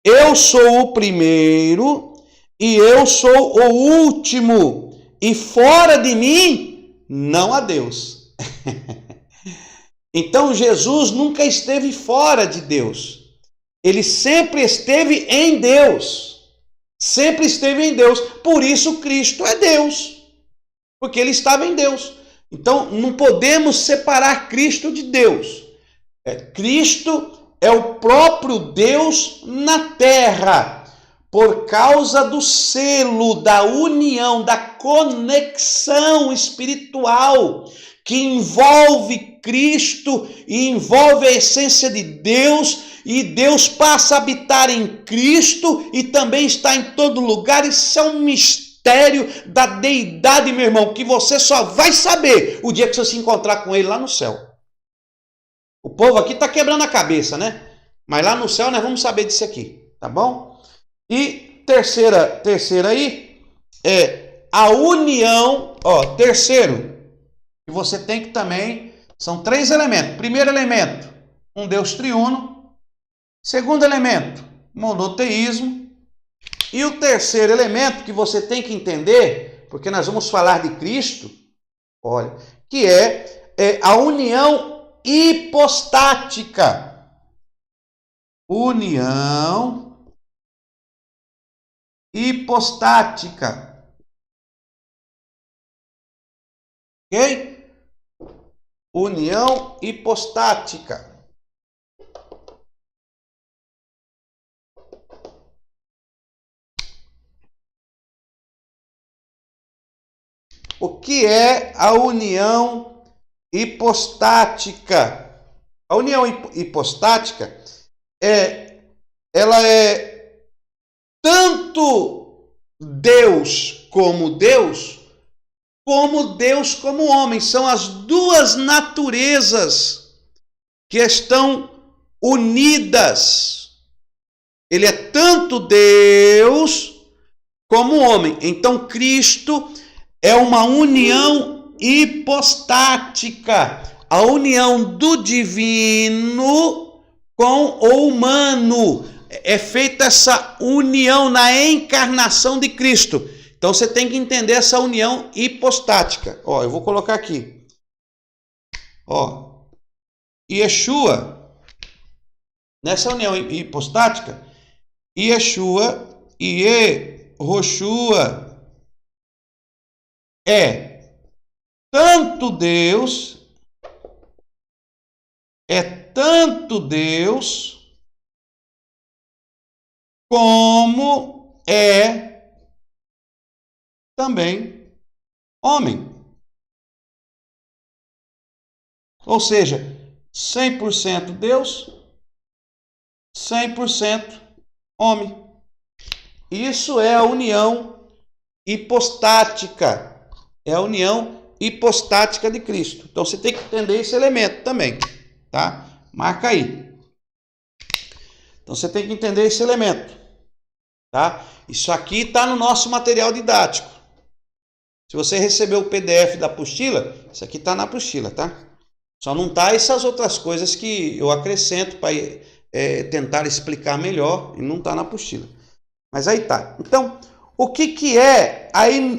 eu sou o primeiro e eu sou o último, e fora de mim não há Deus. Então Jesus nunca esteve fora de Deus, ele sempre esteve em Deus, por isso Cristo é Deus, porque ele estava em Deus. Então, não podemos separar Cristo de Deus. Cristo é o próprio Deus na terra, por causa do selo, da união, da conexão espiritual que envolve Cristo e envolve a essência de Deus, e Deus passa a habitar em Cristo e também está em todo lugar. Isso é um mistério da deidade, meu irmão, que você só vai saber o dia que você se encontrar com ele lá no céu. O povo aqui está quebrando a cabeça, né? Mas lá no céu nós vamos saber disso aqui, tá bom? E terceira aí é a união. Terceiro, que você tem que também, são 3 elementos. Primeiro elemento, um Deus triuno. Segundo elemento, monoteísmo. E o terceiro elemento que você tem que entender, porque nós vamos falar de Cristo, olha, que é a união hipostática. União hipostática. Ok? União hipostática. O que é a união hipostática? A união hipostática ela é tanto Deus como Deus como homem. São as duas naturezas que estão unidas. Ele é tanto Deus como homem. Então Cristo é uma união hipostática, a união do divino com o humano. É feita essa união na encarnação de Cristo. Então você tem que entender essa união hipostática. Eu vou colocar aqui. Yeshua, nessa união hipostática, Yeshua e Yehoshua é tanto Deus como é também homem. Ou seja, 100% Deus, 100% homem. Isso é a união hipostática. É a união hipostática de Cristo. Então você tem que entender esse elemento também, tá? Marca aí. Então você tem que entender esse elemento, tá? Isso aqui está no nosso material didático. Se você recebeu o PDF da apostila, isso aqui está na apostila, tá? Só não está essas outras coisas que eu acrescento para tentar explicar melhor, e não está na apostila. Mas aí tá. Então, o que é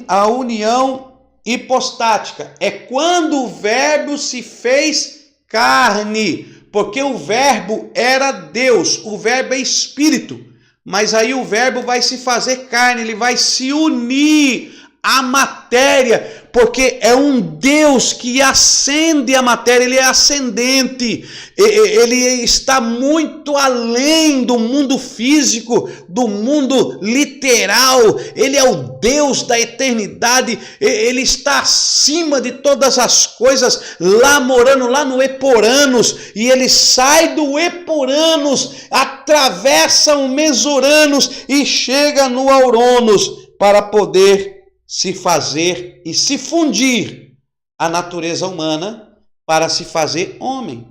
a união hipostática? É quando o verbo se fez carne, porque o verbo era Deus, o verbo é espírito, mas aí o verbo vai se fazer carne, ele vai se unir à matéria, porque é um Deus que ascende a matéria, ele é ascendente, ele está muito além do mundo físico, do mundo literal, ele é o Deus da eternidade, ele está acima de todas as coisas, lá morando lá no Eporanos, e ele sai do Eporanos, atravessa o Mesoranos e chega no Auranos para poder se fazer e se fundir a natureza humana para se fazer homem,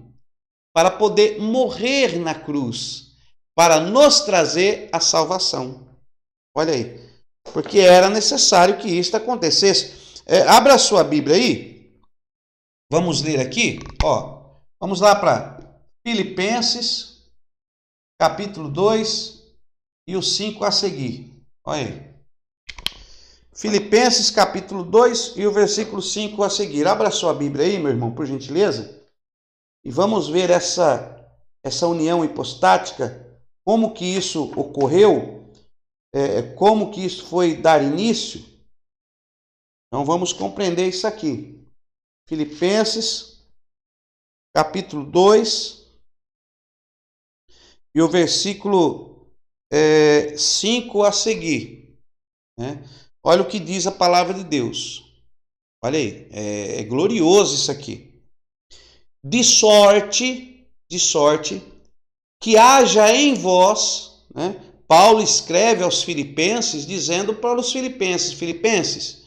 para poder morrer na cruz, para nos trazer a salvação. Olha aí, porque era necessário que isto acontecesse. Abra a sua Bíblia aí, vamos ler aqui, vamos lá para Filipenses, capítulo 2 e o 5 a seguir. Olha aí. Filipenses capítulo 2 e o versículo 5 a seguir. Abra sua Bíblia aí, meu irmão, por gentileza. E vamos ver essa união hipostática, como que isso ocorreu, como que isso foi dar início. Então vamos compreender isso aqui. Filipenses, capítulo 2, e o versículo 5 a seguir, né? Olha o que diz a palavra de Deus. Olha aí, é glorioso isso aqui. De sorte que haja em vós, né? Paulo escreve aos filipenses, dizendo para os filipenses,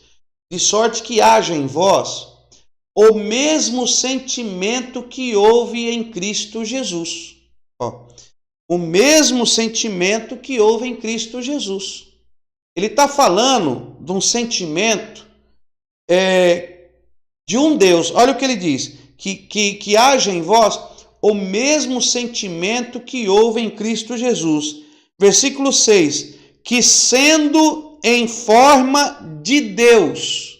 de sorte que haja em vós o mesmo sentimento que houve em Cristo Jesus. Ó, o mesmo sentimento que houve em Cristo Jesus. Ele está falando de um sentimento de um Deus. Olha o que ele diz, que haja em vós o mesmo sentimento que houve em Cristo Jesus. Versículo 6, que sendo em forma de Deus.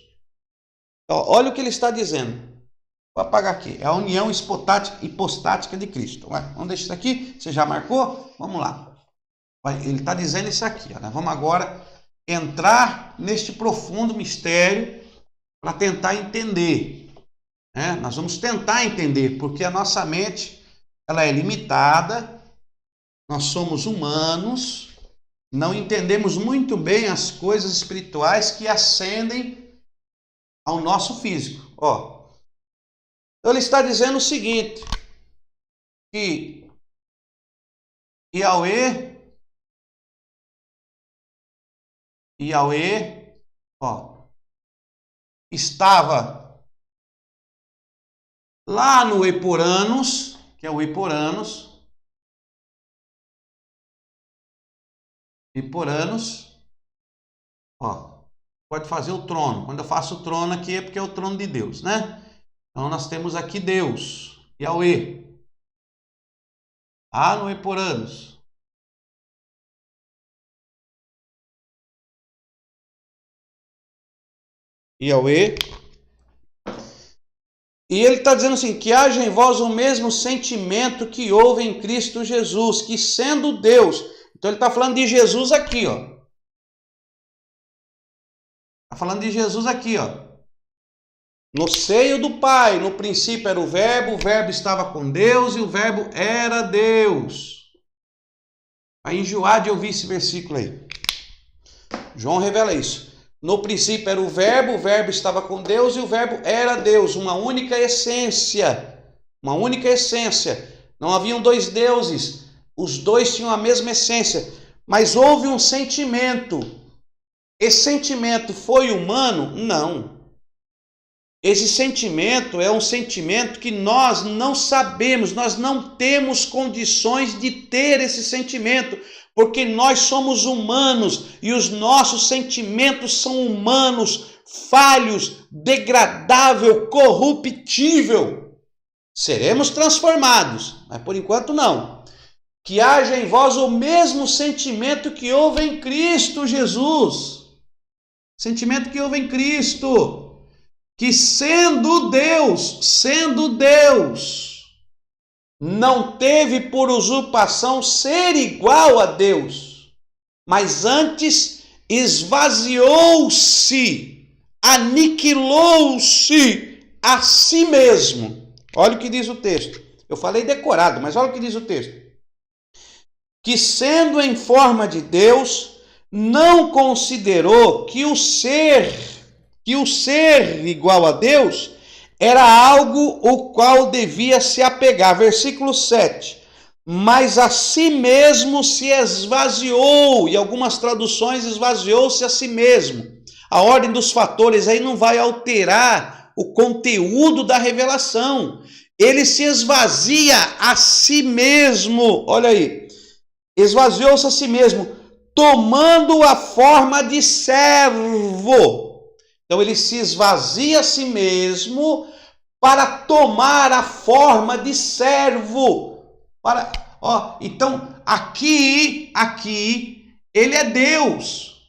Olha o que ele está dizendo. Vou apagar aqui. É a união hipostática de Cristo. Vamos deixar isso aqui. Você já marcou? Vamos lá. Ele está dizendo isso aqui. Ó, né? Vamos agora entrar neste profundo mistério para tentar entender. Né? Nós vamos tentar entender, porque a nossa mente ela é limitada. Nós somos humanos. Não entendemos muito bem as coisas espirituais que ascendem ao nosso físico. Ó. Então ele está dizendo o seguinte, que Yahweh, ó, estava lá no Eporanos, que é o Eporanos, ó, pode fazer o trono. Quando eu faço o trono aqui é porque é o trono de Deus, né? Então nós temos aqui Deus, Yahweh, lá no Eporanos. Yahweh. E ele está dizendo assim, que haja em vós o mesmo sentimento que houve em Cristo Jesus, que sendo Deus. Então ele está falando de Jesus aqui, ó. Está falando de Jesus aqui, ó. No seio do Pai, no princípio era o Verbo estava com Deus e o Verbo era Deus. Vai enjoar de ouvir esse versículo aí. João revela isso. No princípio era o Verbo estava com Deus e o Verbo era Deus, uma única essência. Uma única essência. Não haviam dois deuses, os dois tinham a mesma essência, mas houve um sentimento. Esse sentimento foi humano? Não. Esse sentimento é um sentimento que nós não sabemos, nós não temos condições de ter esse sentimento, porque nós somos humanos e os nossos sentimentos são humanos, falhos, degradável, corruptível. Seremos transformados, mas por enquanto não. Que haja em vós o mesmo sentimento que houve em Cristo Jesus. Sentimento que houve em Cristo. Que sendo Deus, não teve por usurpação ser igual a Deus, mas antes esvaziou-se, aniquilou-se a si mesmo. Olha o que diz o texto. Eu falei decorado, mas olha o que diz o texto. Que sendo em forma de Deus, não considerou que o ser igual a Deus era algo o qual devia se apegar. Versículo 7. Mas a si mesmo se esvaziou, e algumas traduções esvaziou-se a si mesmo. A ordem dos fatores aí não vai alterar o conteúdo da revelação. Ele se esvazia a si mesmo. Olha aí. Esvaziou-se a si mesmo, tomando a forma de servo. Então ele se esvazia a si mesmo para tomar a forma de servo. Então aqui ele é Deus.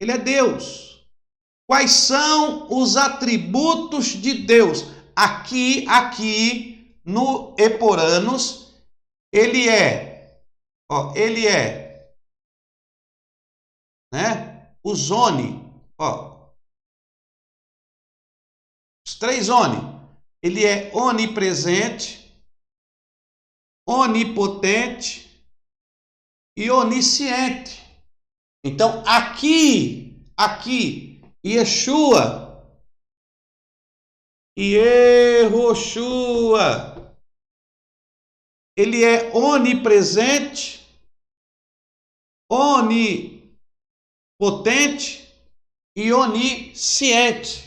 Ele é Deus. Quais são os atributos de Deus? Aqui no Eporanos, ele é, né? O Zone, os três Oni. ele é onipresente, onipotente e onisciente. Então, aqui, Yeshua, ele é onipresente, onipotente e onisciente.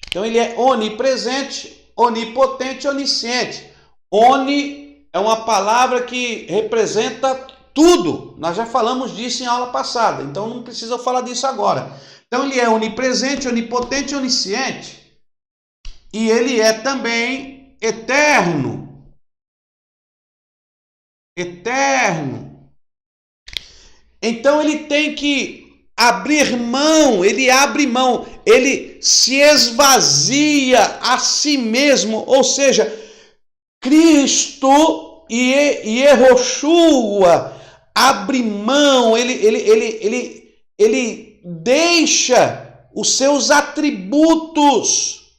Então, ele é onipresente, onipotente e onisciente. Oni é uma palavra que representa tudo. Nós já falamos disso em aula passada, então não precisa falar disso agora. Então, ele é onipresente, onipotente e onisciente. E ele é também eterno. Eterno. Então, ele tem que abrir mão, ele abre mão, ele se esvazia a si mesmo, ou seja, Cristo e Yehoshua abre mão, ele deixa os seus atributos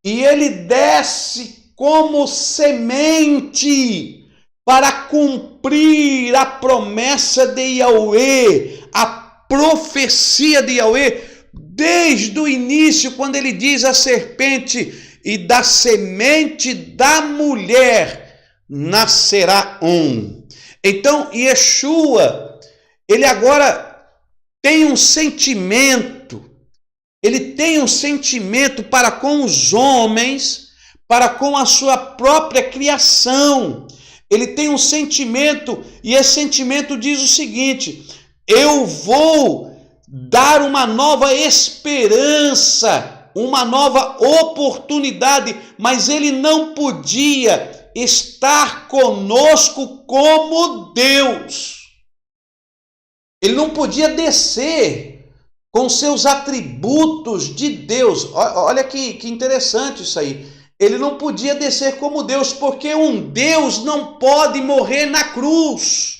e ele desce como semente para cumprir a promessa de Yahweh, a profecia de Yahweh, desde o início, quando ele diz à serpente: e da semente da mulher nascerá um. Então, Yeshua, ele agora tem um sentimento, para com os homens, para com a sua própria criação. Ele tem um sentimento, e esse sentimento diz o seguinte: eu vou dar uma nova esperança, uma nova oportunidade, mas ele não podia estar conosco como Deus. Ele não podia descer com seus atributos de Deus. Olha que interessante isso aí. Ele não podia descer como Deus, porque um Deus não pode morrer na cruz.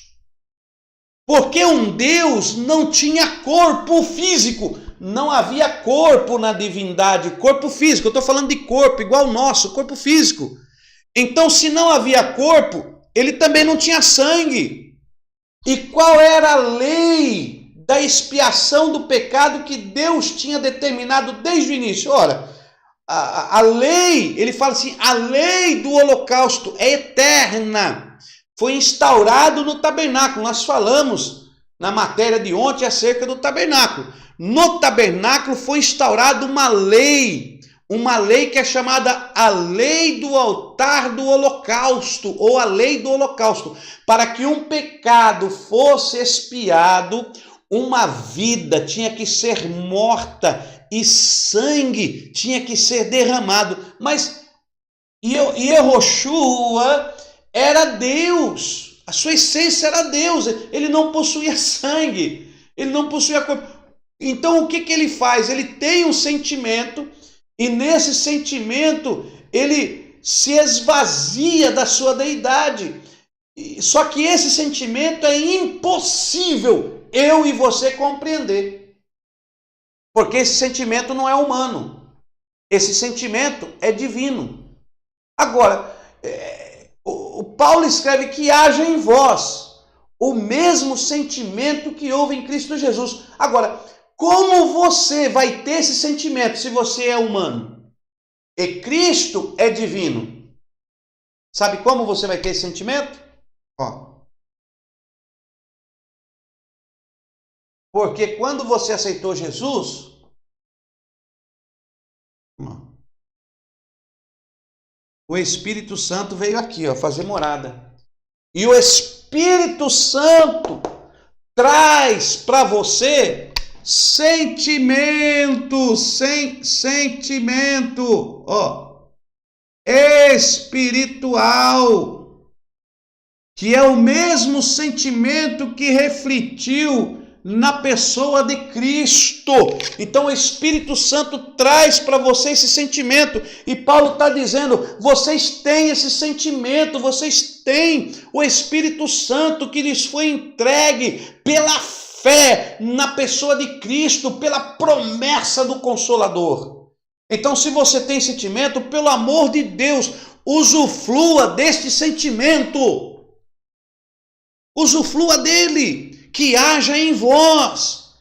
Porque um Deus não tinha corpo físico. Não havia corpo na divindade, corpo físico. Eu estou falando de corpo igual o nosso, corpo físico. Então, se não havia corpo, ele também não tinha sangue. E qual era a lei da expiação do pecado que Deus tinha determinado desde o início? Ora, a lei, ele fala assim, a lei do holocausto é eterna. Foi instaurado no tabernáculo. Nós falamos na matéria de ontem acerca do tabernáculo. No tabernáculo foi instaurada uma lei que é chamada a lei do altar do holocausto, ou a lei do holocausto. Para que um pecado fosse expiado, uma vida tinha que ser morta e sangue tinha que ser derramado. Mas Yehoshua era Deus, a sua essência era Deus, ele não possuía sangue, ele não possuía corpo. Então o que ele faz? Ele tem um sentimento, e nesse sentimento ele se esvazia da sua deidade. Só que esse sentimento é impossível eu e você compreender. Porque esse sentimento não é humano. Esse sentimento é divino. Agora, o Paulo escreve que haja em vós o mesmo sentimento que houve em Cristo Jesus. Agora, como você vai ter esse sentimento se você é humano? E Cristo é divino. Sabe como você vai ter esse sentimento? Porque quando você aceitou Jesus, o Espírito Santo veio aqui, fazer morada. E o Espírito Santo traz para você sentimento espiritual, que é o mesmo sentimento que refletiu na pessoa de Cristo. Então o Espírito Santo traz para você esse sentimento, e Paulo está dizendo, vocês têm esse sentimento, vocês têm o Espírito Santo que lhes foi entregue pela fé na pessoa de Cristo, pela promessa do Consolador. Então, se você tem sentimento, pelo amor de Deus, usufrua deste sentimento. Usufrua dele, que haja em vós,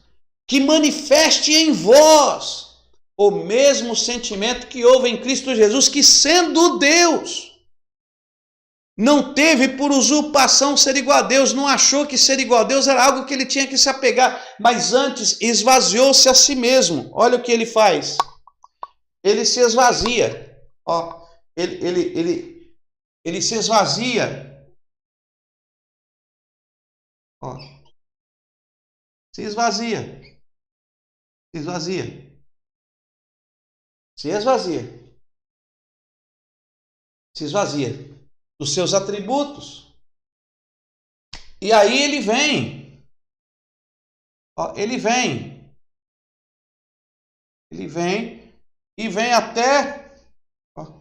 que manifeste em vós o mesmo sentimento que houve em Cristo Jesus, que sendo Deus, não teve por usurpação ser igual a Deus, não achou que ser igual a Deus era algo que ele tinha que se apegar, mas antes esvaziou-se a si mesmo. Olha o que ele faz. Ele se esvazia. Ó, ele se esvazia. Ó, se esvazia. Se esvazia. Se esvazia. Se esvazia dos seus atributos. E aí ele vem. Ó, ele vem e vem até. Ó,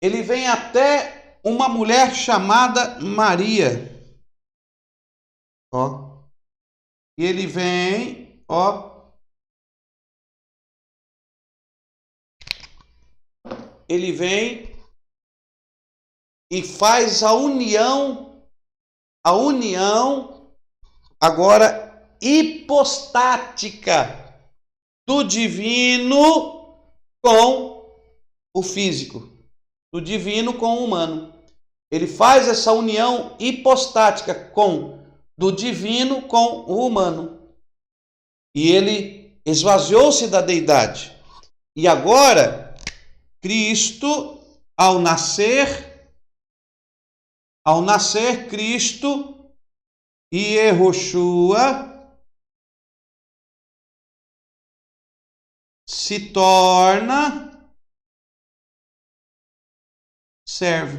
ele vem até uma mulher chamada Maria. Ó. E ele vem, ó. Ele vem e faz a união agora hipostática do divino com o físico, do divino com o humano. Ele faz essa união hipostática do divino com o humano. E ele esvaziou-se da deidade. E agora, Cristo, ao nascer Cristo e Yehoshua se torna servo.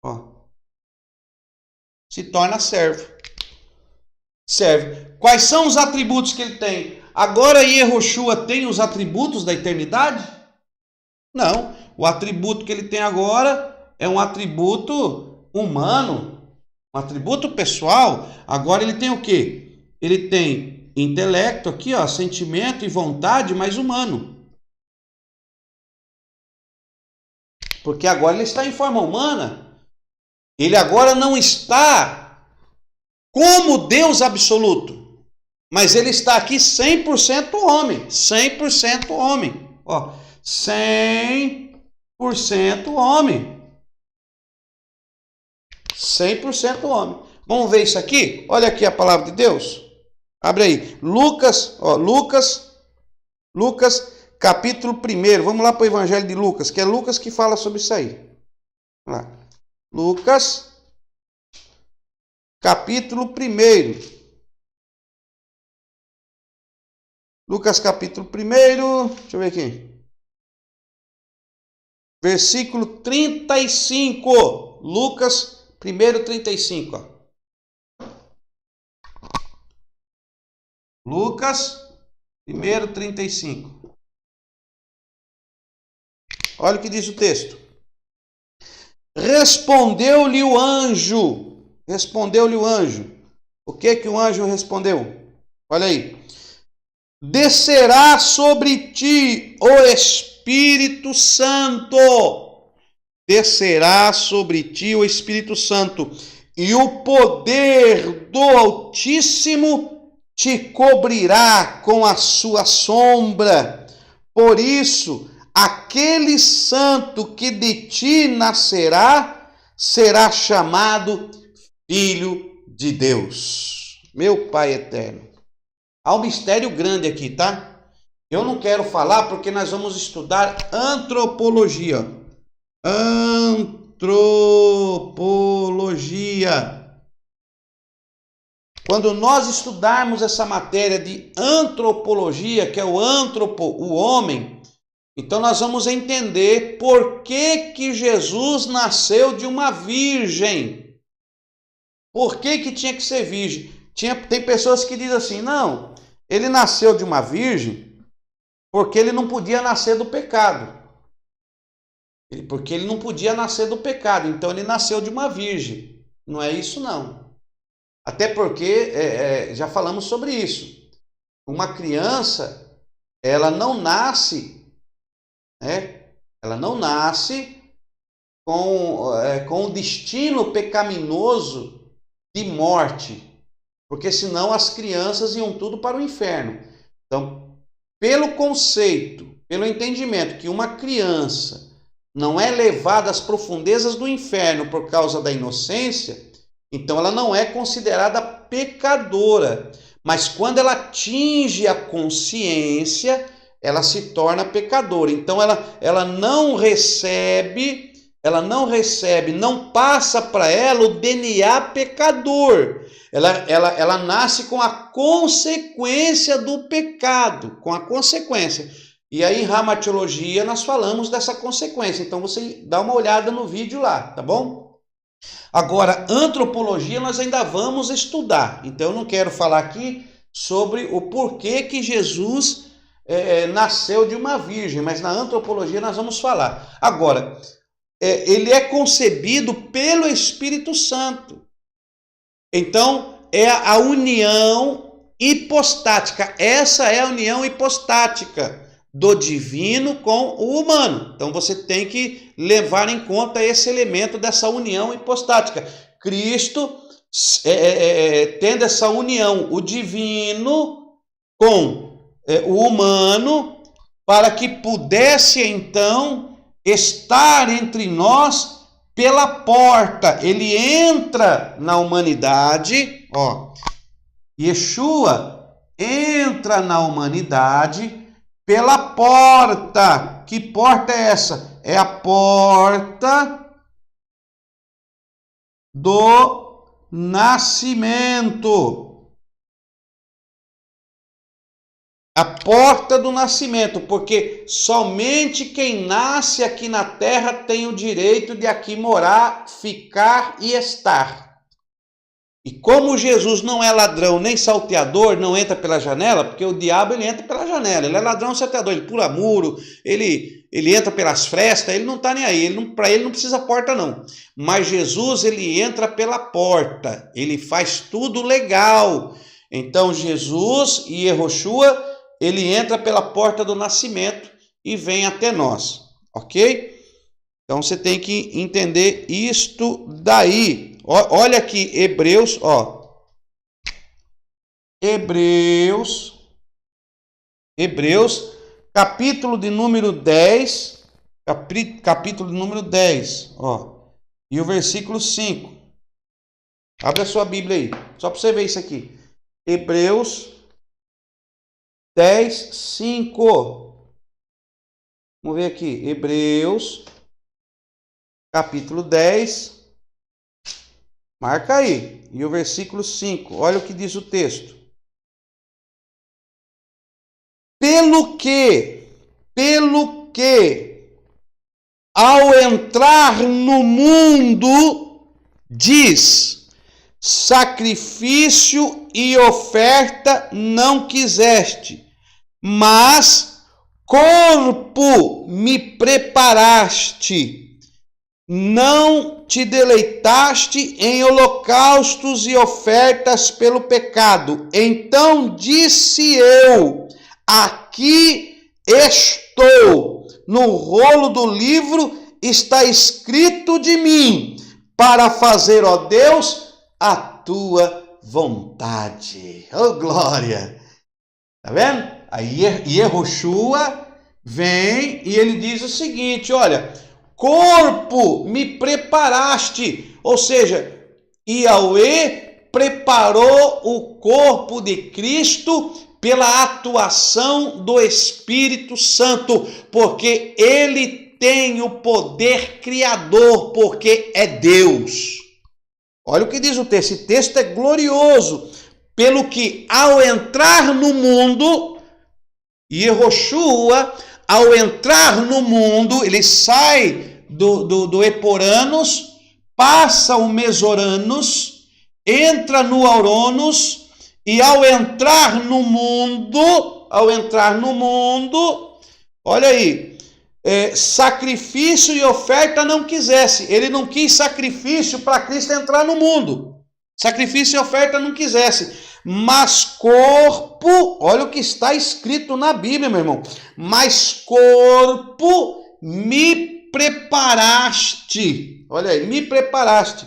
Ó. Se torna servo. Serve. Quais são os atributos que ele tem? Agora Yehoshua tem os atributos da eternidade? Não. O atributo que ele tem agora é um atributo humano, um atributo pessoal. Agora ele tem o quê? Ele tem intelecto aqui, ó, sentimento e vontade, mas humano. Porque agora ele está em forma humana. Ele agora não está como Deus absoluto, mas ele está aqui 100% homem, 100% homem, ó, 100% homem, 100% homem. Vamos ver isso aqui? Olha aqui a palavra de Deus, abre aí, Lucas capítulo 1, vamos lá para o evangelho de Lucas, que é Lucas que fala sobre isso aí, vamos lá. Lucas capítulo 1. Lucas capítulo 1. Deixa eu ver aqui. Versículo 35. Lucas 1, 35. Ó. Lucas 1, 35. Olha o que diz o texto. Respondeu-lhe o anjo. O que o anjo respondeu? Olha aí. Descerá sobre ti o Espírito Santo. Descerá sobre ti o Espírito Santo. E o poder do Altíssimo te cobrirá com a sua sombra. Por isso, aquele santo que de ti nascerá será chamado Filho de Deus. Meu Pai eterno. Há um mistério grande aqui, tá? Eu não quero falar porque nós vamos estudar antropologia. Antropologia. Quando nós estudarmos essa matéria de antropologia, que é o homem, então nós vamos entender por que Jesus nasceu de uma virgem. Por que tinha que ser virgem? Tem pessoas que dizem assim, não, ele nasceu de uma virgem porque ele não podia nascer do pecado. Porque ele não podia nascer do pecado, então ele nasceu de uma virgem. Não é isso não. Até porque já falamos sobre isso. Uma criança, ela não nasce, né? Ela não nasce com o destino pecaminoso de morte, porque senão as crianças iam tudo para o inferno. Então, pelo conceito, pelo entendimento que uma criança não é levada às profundezas do inferno por causa da inocência, então ela não é considerada pecadora. Mas quando ela atinge a consciência, ela se torna pecadora. Então ela não recebe, não passa para ela o DNA pecador. Ela nasce com a consequência do pecado, com a consequência. E aí em ramatiologia nós falamos dessa consequência. Então você dá uma olhada no vídeo lá, tá bom? Agora, antropologia nós ainda vamos estudar. Então eu não quero falar aqui sobre o porquê que Jesus nasceu de uma virgem, mas na antropologia nós vamos falar. Agora, ele é concebido pelo Espírito Santo. Então, é a união hipostática. Essa é a união hipostática do divino com o humano. Então, você tem que levar em conta esse elemento dessa união hipostática. Cristo, tendo essa união, o divino com o humano, para que pudesse, então, estar entre nós pela porta. Ele entra na humanidade, Yeshua entra na humanidade pela porta. Que porta é essa? É a porta do nascimento. A porta do nascimento, porque somente quem nasce aqui na terra tem o direito de aqui morar, ficar e estar. E como Jesus não é ladrão nem salteador, não entra pela janela, porque o diabo ele entra pela janela, ele é ladrão salteador, ele pula muro, ele entra pelas frestas, ele não está nem aí, para ele não precisa porta não. Mas Jesus ele entra pela porta, ele faz tudo legal. Então Jesus e Yehoshua, ele entra pela porta do nascimento e vem até nós, ok? Então você tem que entender isto daí. Olha aqui, Hebreus, Hebreus, capítulo de número 10, capítulo de número 10, e o versículo 5. Abre a sua Bíblia aí, só para você ver isso aqui. Hebreus 10, 5. Vamos ver aqui. Hebreus, capítulo 10. Marca aí. E o versículo 5. Olha o que diz o texto. Pelo que, ao entrar no mundo, diz: sacrifício e oferta não quiseste, mas corpo me preparaste. Não te deleitaste em holocaustos e ofertas pelo pecado. Então disse eu: aqui estou. No rolo do livro está escrito de mim, para fazer, ó Deus, a tua vontade. Oh, glória! Tá vendo? Aí Yehoshua vem e ele diz o seguinte, olha, corpo me preparaste, ou seja, Yahweh preparou o corpo de Cristo pela atuação do Espírito Santo, porque ele tem o poder criador, porque é Deus. Olha o que diz o texto, esse texto é glorioso, pelo que ao entrar no mundo, Yehoshua, ao entrar no mundo, ele sai do Eporanos, passa o Mesoranos, entra no Auranos, e ao entrar no mundo, olha aí, sacrifício e oferta não quisesse. Ele não quis sacrifício para Cristo entrar no mundo. Sacrifício e oferta não quisesse. Mas corpo, olha o que está escrito na Bíblia, meu irmão. Mas corpo me preparaste. Olha aí, me preparaste.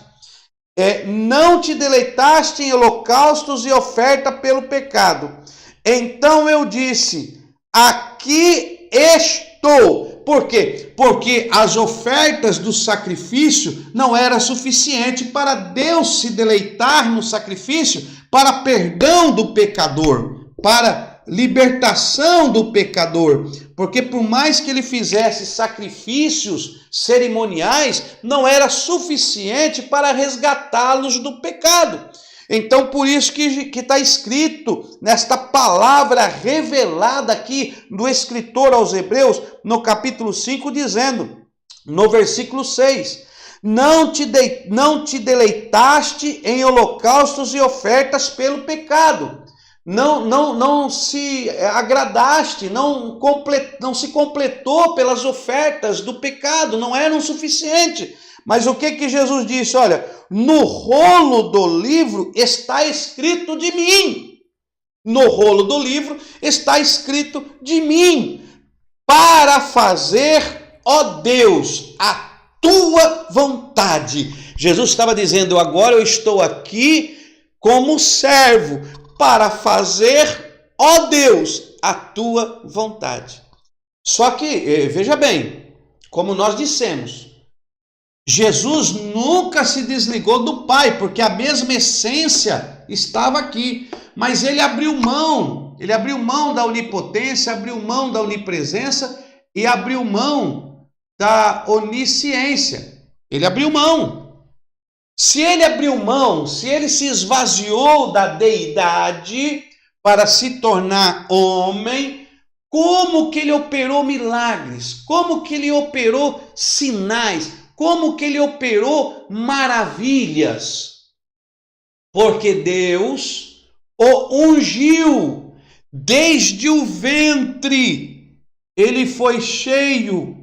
Não te deleitaste em holocaustos e oferta pelo pecado. Então eu disse, aqui estou. Por quê? Porque as ofertas do sacrifício não era suficiente para Deus se deleitar no sacrifício para perdão do pecador, para libertação do pecador. Porque por mais que ele fizesse sacrifícios cerimoniais, não era suficiente para resgatá-los do pecado. Então, por isso que está escrito nesta palavra revelada aqui do escritor aos Hebreus, no capítulo 5, dizendo, no versículo 6, não te deleitaste em holocaustos e ofertas pelo pecado. Não se agradaste, não se completou pelas ofertas do pecado, não eram suficientes. Mas o que Jesus disse? Olha, no rolo do livro está escrito de mim. No rolo do livro está escrito de mim, para fazer, ó Deus, a tua vontade. Jesus estava dizendo, agora eu estou aqui como servo, para fazer, ó Deus, a tua vontade. Só que, veja bem, como nós dissemos, Jesus nunca se desligou do Pai, porque a mesma essência estava aqui, mas ele abriu mão da onipotência, abriu mão da onipresença e abriu mão da onisciência. Ele abriu mão. Se ele abriu mão, se ele se esvaziou da deidade para se tornar homem, como que ele operou milagres? Como que ele operou sinais? Como que ele operou maravilhas? Porque Deus o ungiu desde o ventre. Ele foi cheio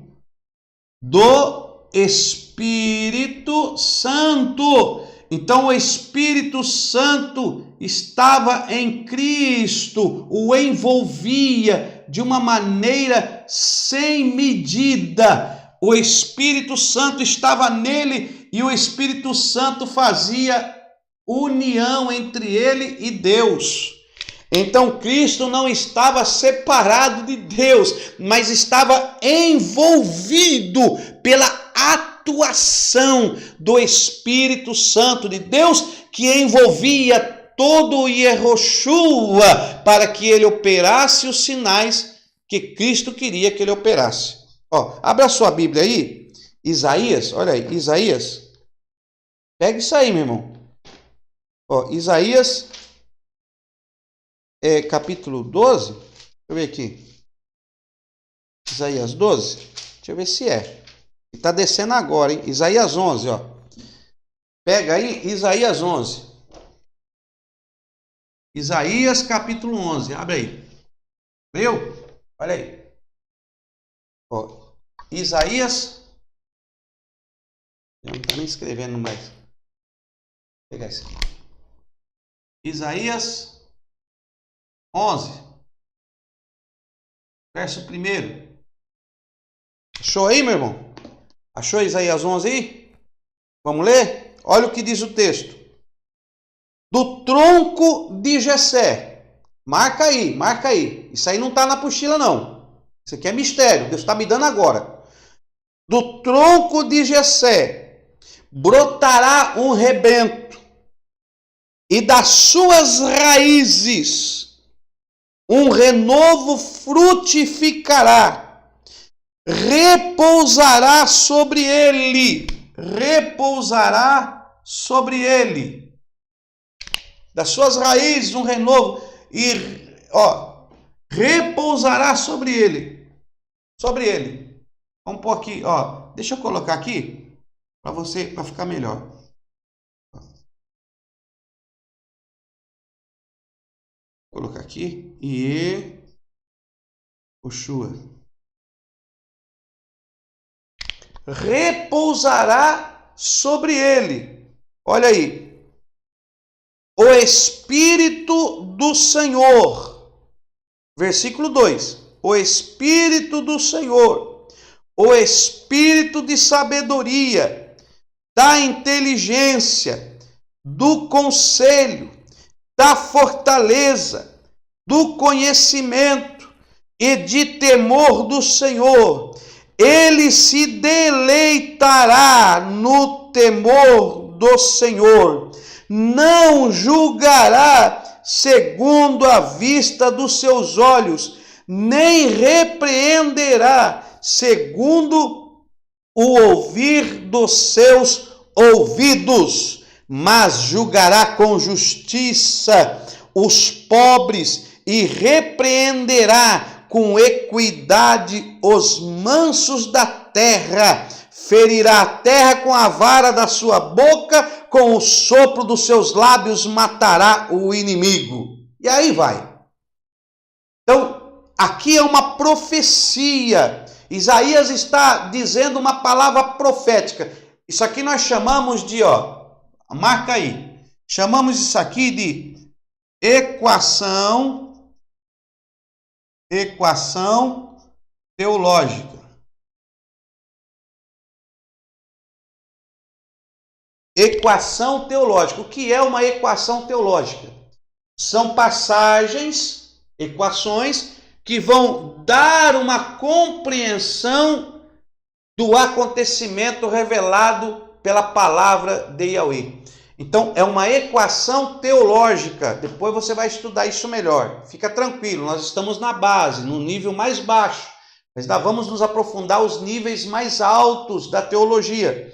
do Espírito Santo. Então o Espírito Santo estava em Cristo, o envolvia de uma maneira sem medida. O Espírito Santo estava nele e o Espírito Santo fazia união entre ele e Deus. Então Cristo não estava separado de Deus, mas estava envolvido pela atuação do Espírito Santo de Deus, que envolvia todo o Yehoshua para que ele operasse os sinais que Cristo queria que ele operasse. Abra a sua Bíblia aí, Isaías, olha aí, Isaías, pega isso aí, meu irmão. Isaías, capítulo 12, deixa eu ver aqui, Isaías 12, deixa eu ver se é, está descendo agora, hein? Isaías 11, pega aí, Isaías 11, Isaías capítulo 11, abre aí, viu? Olha aí. Isaías, eu não estou nem escrevendo mais. Vou pegar isso aqui. Isaías 11, verso 1. Achou aí, meu irmão? Achou Isaías 11 aí? Vamos ler? Olha o que diz o texto. Do tronco de Jessé. Marca aí. Isso aí não está na apostila, não. Isso aqui é mistério, Deus está me dando agora. Do tronco de Jessé brotará um rebento, e das suas raízes um renovo frutificará, repousará sobre ele, das suas raízes um renovo, e repousará sobre ele. Vamos pôr aqui, deixa eu colocar aqui para ficar melhor. Vou colocar aqui Yehoshua. repousará sobre ele. Olha aí. O Espírito do Senhor. Versículo 2. O Espírito do Senhor. O Espírito de sabedoria, da inteligência, do conselho, da fortaleza, do conhecimento e de temor do Senhor. Ele se deleitará no temor do Senhor. Não julgará segundo a vista dos seus olhos, nem repreenderá segundo o ouvir dos seus ouvidos, mas julgará com justiça os pobres e repreenderá com equidade os mansos da terra. Ferirá a terra com a vara da sua boca, com o sopro dos seus lábios matará o inimigo. E aí vai. Então, aqui é uma profecia. Isaías está dizendo uma palavra profética. Isso aqui nós chamamos de, marca aí. Chamamos isso aqui de equação teológica. Equação teológica. O que é uma equação teológica? São passagens, equações, que vão dar uma compreensão do acontecimento revelado pela palavra de Yahweh. Então, é uma equação teológica. Depois você vai estudar isso melhor. Fica tranquilo, nós estamos na base, no nível mais baixo. Mas ainda vamos nos aprofundar os níveis mais altos da teologia.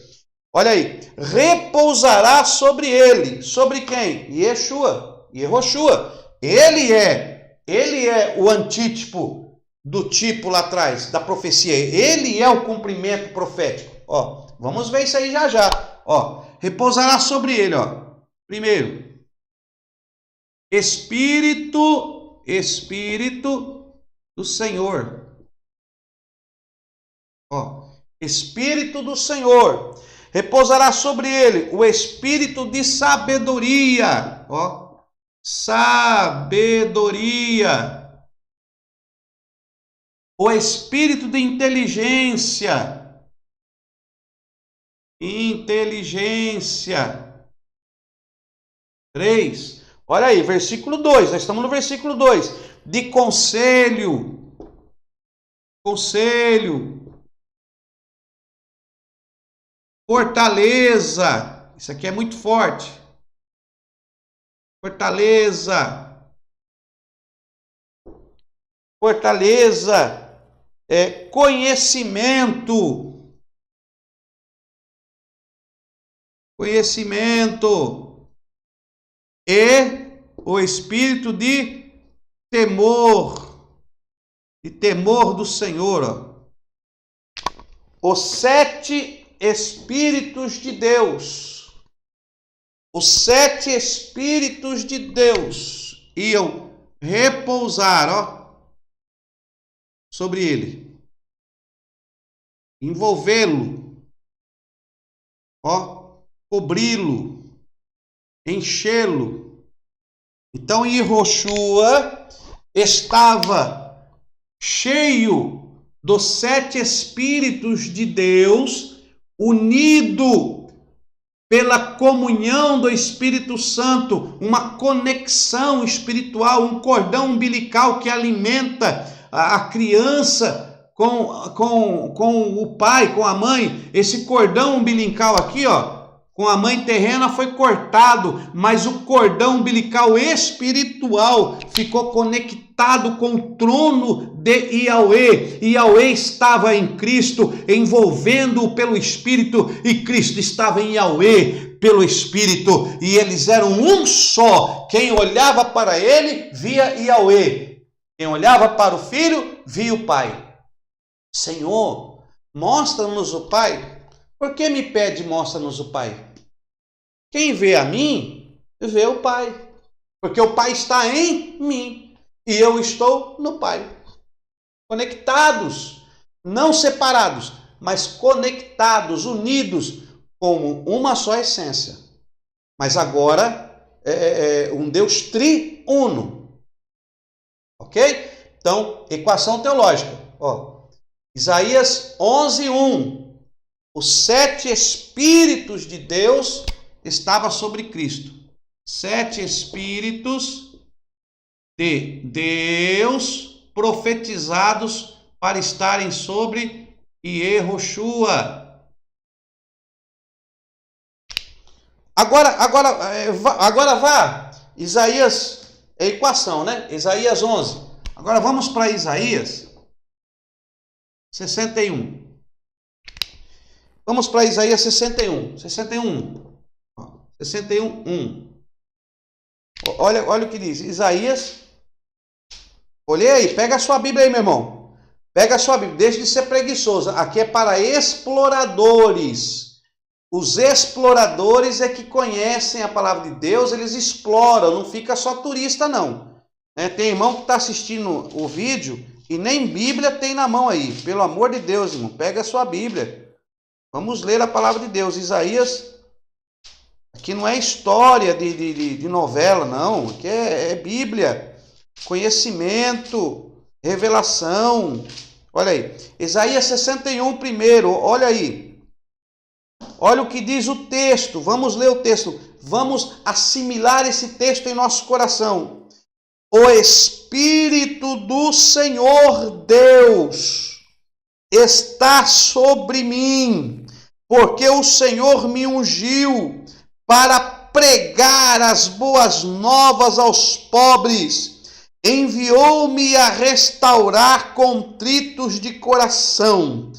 Olha aí, repousará sobre ele. Sobre quem? Yeshua, Yehoshua. Ele é o antítipo do tipo lá atrás, da profecia. Ele é o cumprimento profético. Vamos ver isso aí já. Repousará sobre ele, Primeiro, Espírito do Senhor. Espírito do Senhor. Repousará sobre ele o espírito de sabedoria. Sabedoria. O espírito de inteligência. Inteligência. 3. Olha aí, versículo 2. Nós estamos no versículo 2. De conselho. Conselho. Fortaleza. Isso aqui é muito forte. Fortaleza. Fortaleza. Conhecimento. Conhecimento. E o espírito de temor. De temor do Senhor. Os 7 Espíritos de Deus. Os 7 Espíritos de Deus iam repousar, sobre ele, envolvê-lo, cobri-lo, enchê-lo. Então Yehoshua estava cheio dos 7 Espíritos de Deus, unido pela comunhão do Espírito Santo, uma conexão espiritual, um cordão umbilical que alimenta a criança com o pai, com a mãe. Esse cordão umbilical aqui, com a mãe terrena foi cortado, mas o cordão umbilical espiritual ficou conectado com o trono de Yahweh. Yahweh estava em Cristo, envolvendo-o pelo Espírito, e Cristo estava em Yahweh pelo Espírito, e eles eram um só. Quem olhava para ele, via Yahweh. Quem olhava para o Filho, via o Pai. Senhor, mostra-nos o Pai. Por que me pede, mostra-nos o Pai? Quem vê a mim, vê o Pai. Porque o Pai está em mim e eu estou no Pai. Conectados, não separados. mas conectados, unidos como uma só essência. Mas agora um Deus triuno. Ok? Então, equação teológica. Ó, Isaías 11:1. Os 7 Espíritos de Deus estavam sobre Cristo. 7 Espíritos de Deus profetizados para estarem sobre Yehoshua. Agora vá. Isaías é equação, né? Isaías 11. Agora vamos para Isaías 61. Vamos para Isaías 61. 61. 61:1. Olha o que diz. Isaías. Olha aí, pega a sua Bíblia aí, meu irmão. Pega a sua Bíblia, deixe de ser preguiçoso. Aqui é para exploradores. Os exploradores é que conhecem a palavra de Deus, eles exploram, não fica só turista não. Tem irmão que está assistindo o vídeo e nem Bíblia tem na mão aí. Pelo amor de Deus, irmão, pega a sua Bíblia. Vamos ler a palavra de Deus. Isaías, aqui não é história de novela, não. Aqui é Bíblia, conhecimento, revelação. Olha aí, Isaías 61 primeiro, olha aí. Olha o que diz o texto, vamos ler o texto. Vamos assimilar esse texto em nosso coração. O Espírito do Senhor Deus está sobre mim, porque o Senhor me ungiu para pregar as boas novas aos pobres, enviou-me a restaurar contritos de coração,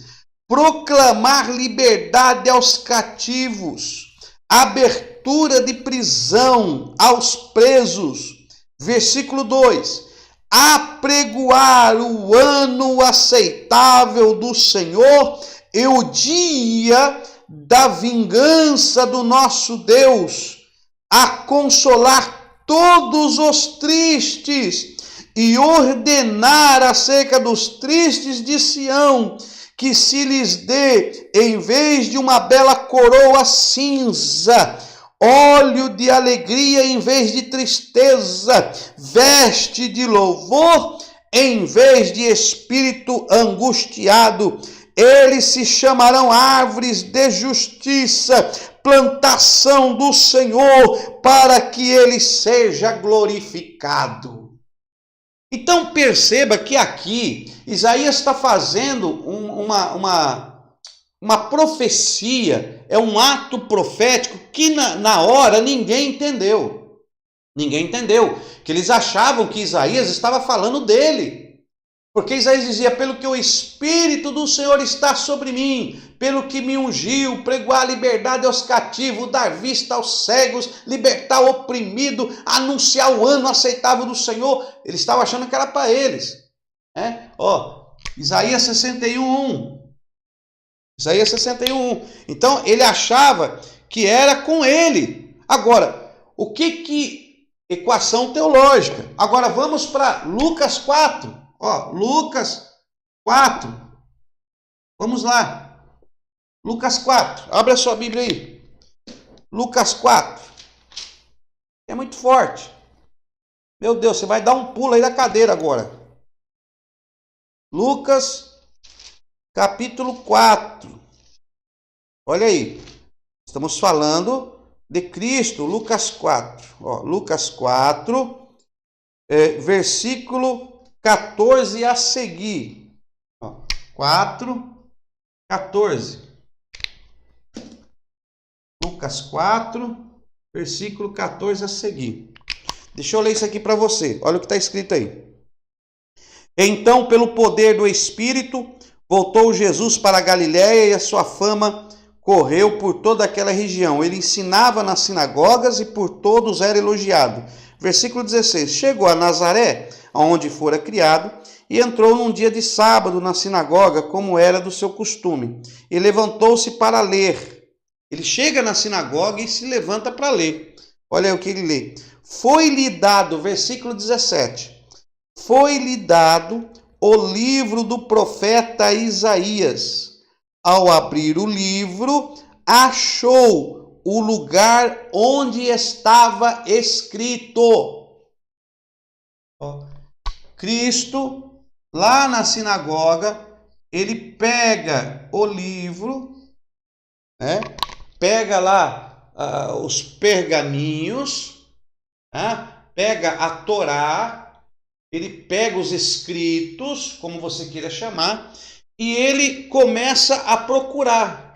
proclamar liberdade aos cativos, abertura de prisão aos presos. Versículo 2. Apregoar o ano aceitável do Senhor e o dia da vingança do nosso Deus, a consolar todos os tristes e ordenar acerca dos tristes de Sião, que se lhes dê, em vez de uma bela coroa cinza, óleo de alegria em vez de tristeza, veste de louvor em vez de espírito angustiado. Eles se chamarão árvores de justiça, plantação do Senhor, para que ele seja glorificado. Então perceba que aqui Isaías está fazendo uma profecia, é um ato profético que na hora ninguém entendeu. Ninguém entendeu, que eles achavam que Isaías estava falando dele. Porque Isaías dizia, pelo que o Espírito do Senhor está sobre mim, pelo que me ungiu, pregoar a liberdade aos cativos, dar vista aos cegos, libertar o oprimido, anunciar o ano aceitável do Senhor. Eles estavam achando que era para eles. Isaías 61:1. Isaías 61:1. Então ele achava que era com ele. Agora, o que equação teológica? Agora vamos para Lucas 4. Lucas 4. Vamos lá. Lucas 4. Abre a sua Bíblia aí. Lucas 4. É muito forte. Meu Deus, você vai dar um pulo aí da cadeira agora. Lucas, capítulo 4. Olha aí. Estamos falando de Cristo. Lucas 4. Lucas 4, versículo 14 a seguir. 4:14. Lucas 4, versículo 14 a seguir. Deixa eu ler isso aqui para você. Olha o que está escrito aí. Então, pelo poder do Espírito, voltou Jesus para a Galiléia e a sua fama correu por toda aquela região. Ele ensinava nas sinagogas e por todos era elogiado. Versículo 16. Chegou a Nazaré, onde fora criado, e entrou num dia de sábado na sinagoga, como era do seu costume. E levantou-se para ler. Ele chega na sinagoga e se levanta para ler. Olha aí o que ele lê. Foi-lhe dado, versículo 17, foi-lhe dado o livro do profeta Isaías. ao abrir o livro, achou o lugar onde estava escrito. Cristo, lá na sinagoga, ele pega o livro, né? Pega lá os pergaminhos, pega a Torá, ele pega os escritos, como você queira chamar, e ele começa a procurar.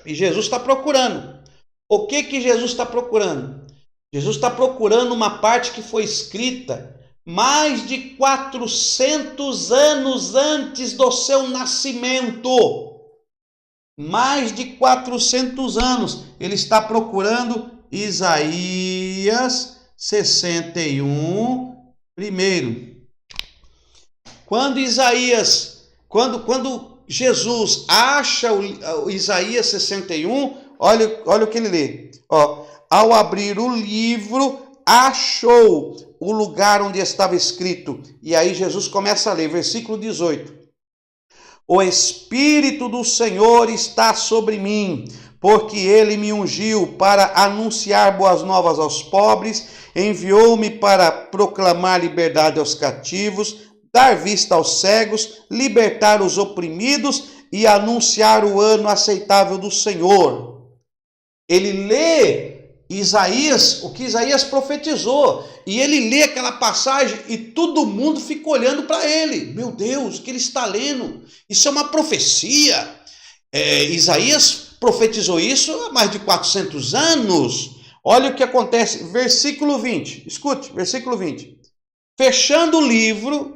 E Jesus está procurando. O que Jesus está procurando? Jesus está procurando uma parte que foi escrita mais de 400 anos antes do seu nascimento. Mais de 400 anos. Ele está procurando Isaías 61, primeiro. Quando Jesus acha o Isaías 61, olha o que ele lê. Ao abrir o livro, achou o lugar onde estava escrito. E aí Jesus começa a ler, versículo 18. O Espírito do Senhor está sobre mim, porque ele me ungiu para anunciar boas novas aos pobres, enviou-me para proclamar liberdade aos cativos, dar vista aos cegos, libertar os oprimidos e anunciar o ano aceitável do Senhor. Ele lê Isaías, o que Isaías profetizou, e ele lê aquela passagem e todo mundo fica olhando para ele. Meu Deus, o que ele está lendo? Isso é uma profecia. Isaías profetizou isso há mais de 400 anos. Olha o que acontece, versículo 20, escute, versículo 20. Fechando o livro,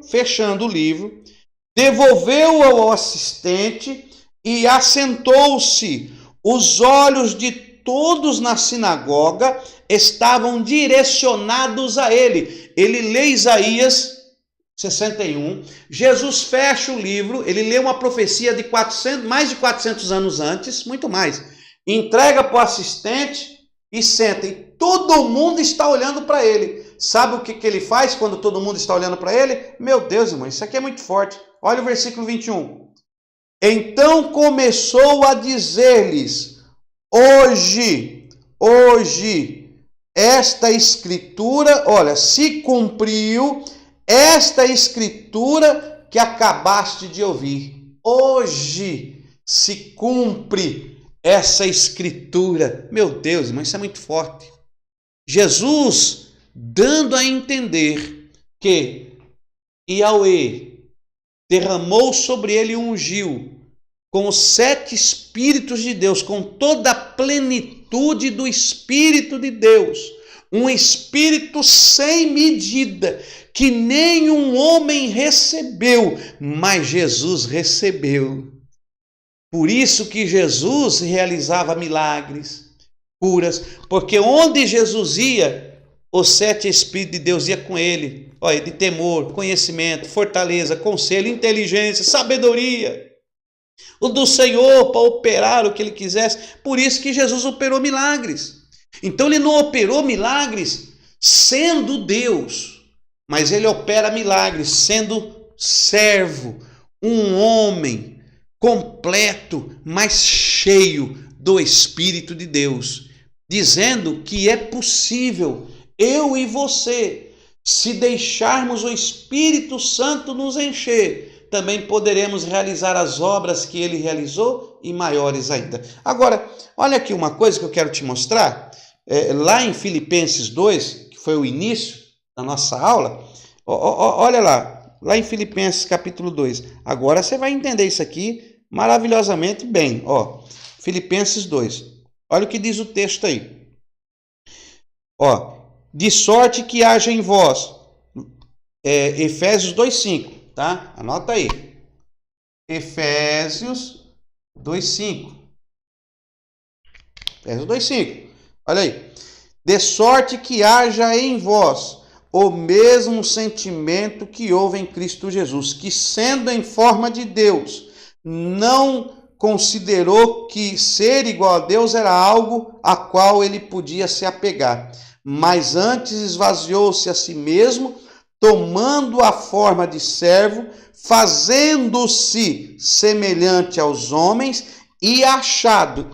devolveu ao assistente e assentou-se. Os olhos de todos na sinagoga estavam direcionados a ele. Ele lê Isaías 61. Jesus fecha o livro, ele lê uma profecia de mais de 400 anos antes, muito mais. Entrega para o assistente e senta. E todo mundo está olhando para ele. Sabe o que ele faz quando todo mundo está olhando para ele? Meu Deus, irmão, isso aqui é muito forte. Olha o versículo 21. Então começou a dizer-lhes: Hoje, esta escritura, olha, se cumpriu esta escritura que acabaste de ouvir. Hoje se cumpre essa escritura. Meu Deus, mas isso é muito forte. Jesus dando a entender que Yahweh derramou sobre ele e ungiu com os 7 Espíritos de Deus, com toda a plenitude do Espírito de Deus, um Espírito sem medida, que nenhum homem recebeu, mas Jesus recebeu. Por isso que Jesus realizava milagres, curas, porque onde Jesus ia, os 7 Espíritos de Deus ia com ele, olha, de temor, conhecimento, fortaleza, conselho, inteligência, sabedoria. O do Senhor para operar o que ele quisesse. Por isso que Jesus operou milagres. Então ele não operou milagres sendo Deus, mas ele opera milagres sendo servo, um homem completo, mas cheio do Espírito de Deus, dizendo que é possível eu e você, se deixarmos o Espírito Santo nos encher, também poderemos realizar as obras que ele realizou e maiores ainda. Agora, olha aqui uma coisa que eu quero te mostrar. Lá em Filipenses 2, que foi o início da nossa aula, olha lá em Filipenses capítulo 2. Agora você vai entender isso aqui maravilhosamente bem. Filipenses 2. Olha o que diz o texto aí. De sorte que haja em vós, Efésios 2,5, tá? Anota aí. Efésios 2,5. Efésios 2,5. Olha aí. De sorte que haja em vós o mesmo sentimento que houve em Cristo Jesus, que sendo em forma de Deus, não considerou que ser igual a Deus era algo a qual ele podia se apegar, mas antes esvaziou-se a si mesmo, tomando a forma de servo, fazendo-se semelhante aos homens, e achado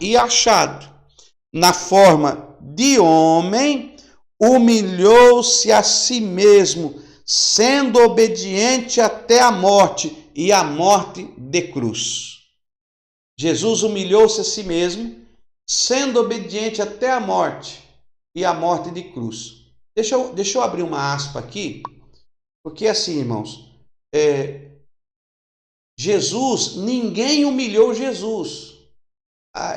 na forma de homem, humilhou-se a si mesmo, sendo obediente até a morte, e a morte de cruz. Jesus humilhou-se a si mesmo, sendo obediente até a morte, e a morte de cruz. Deixa eu abrir uma aspa aqui, porque assim, irmãos, Jesus, ninguém humilhou Jesus.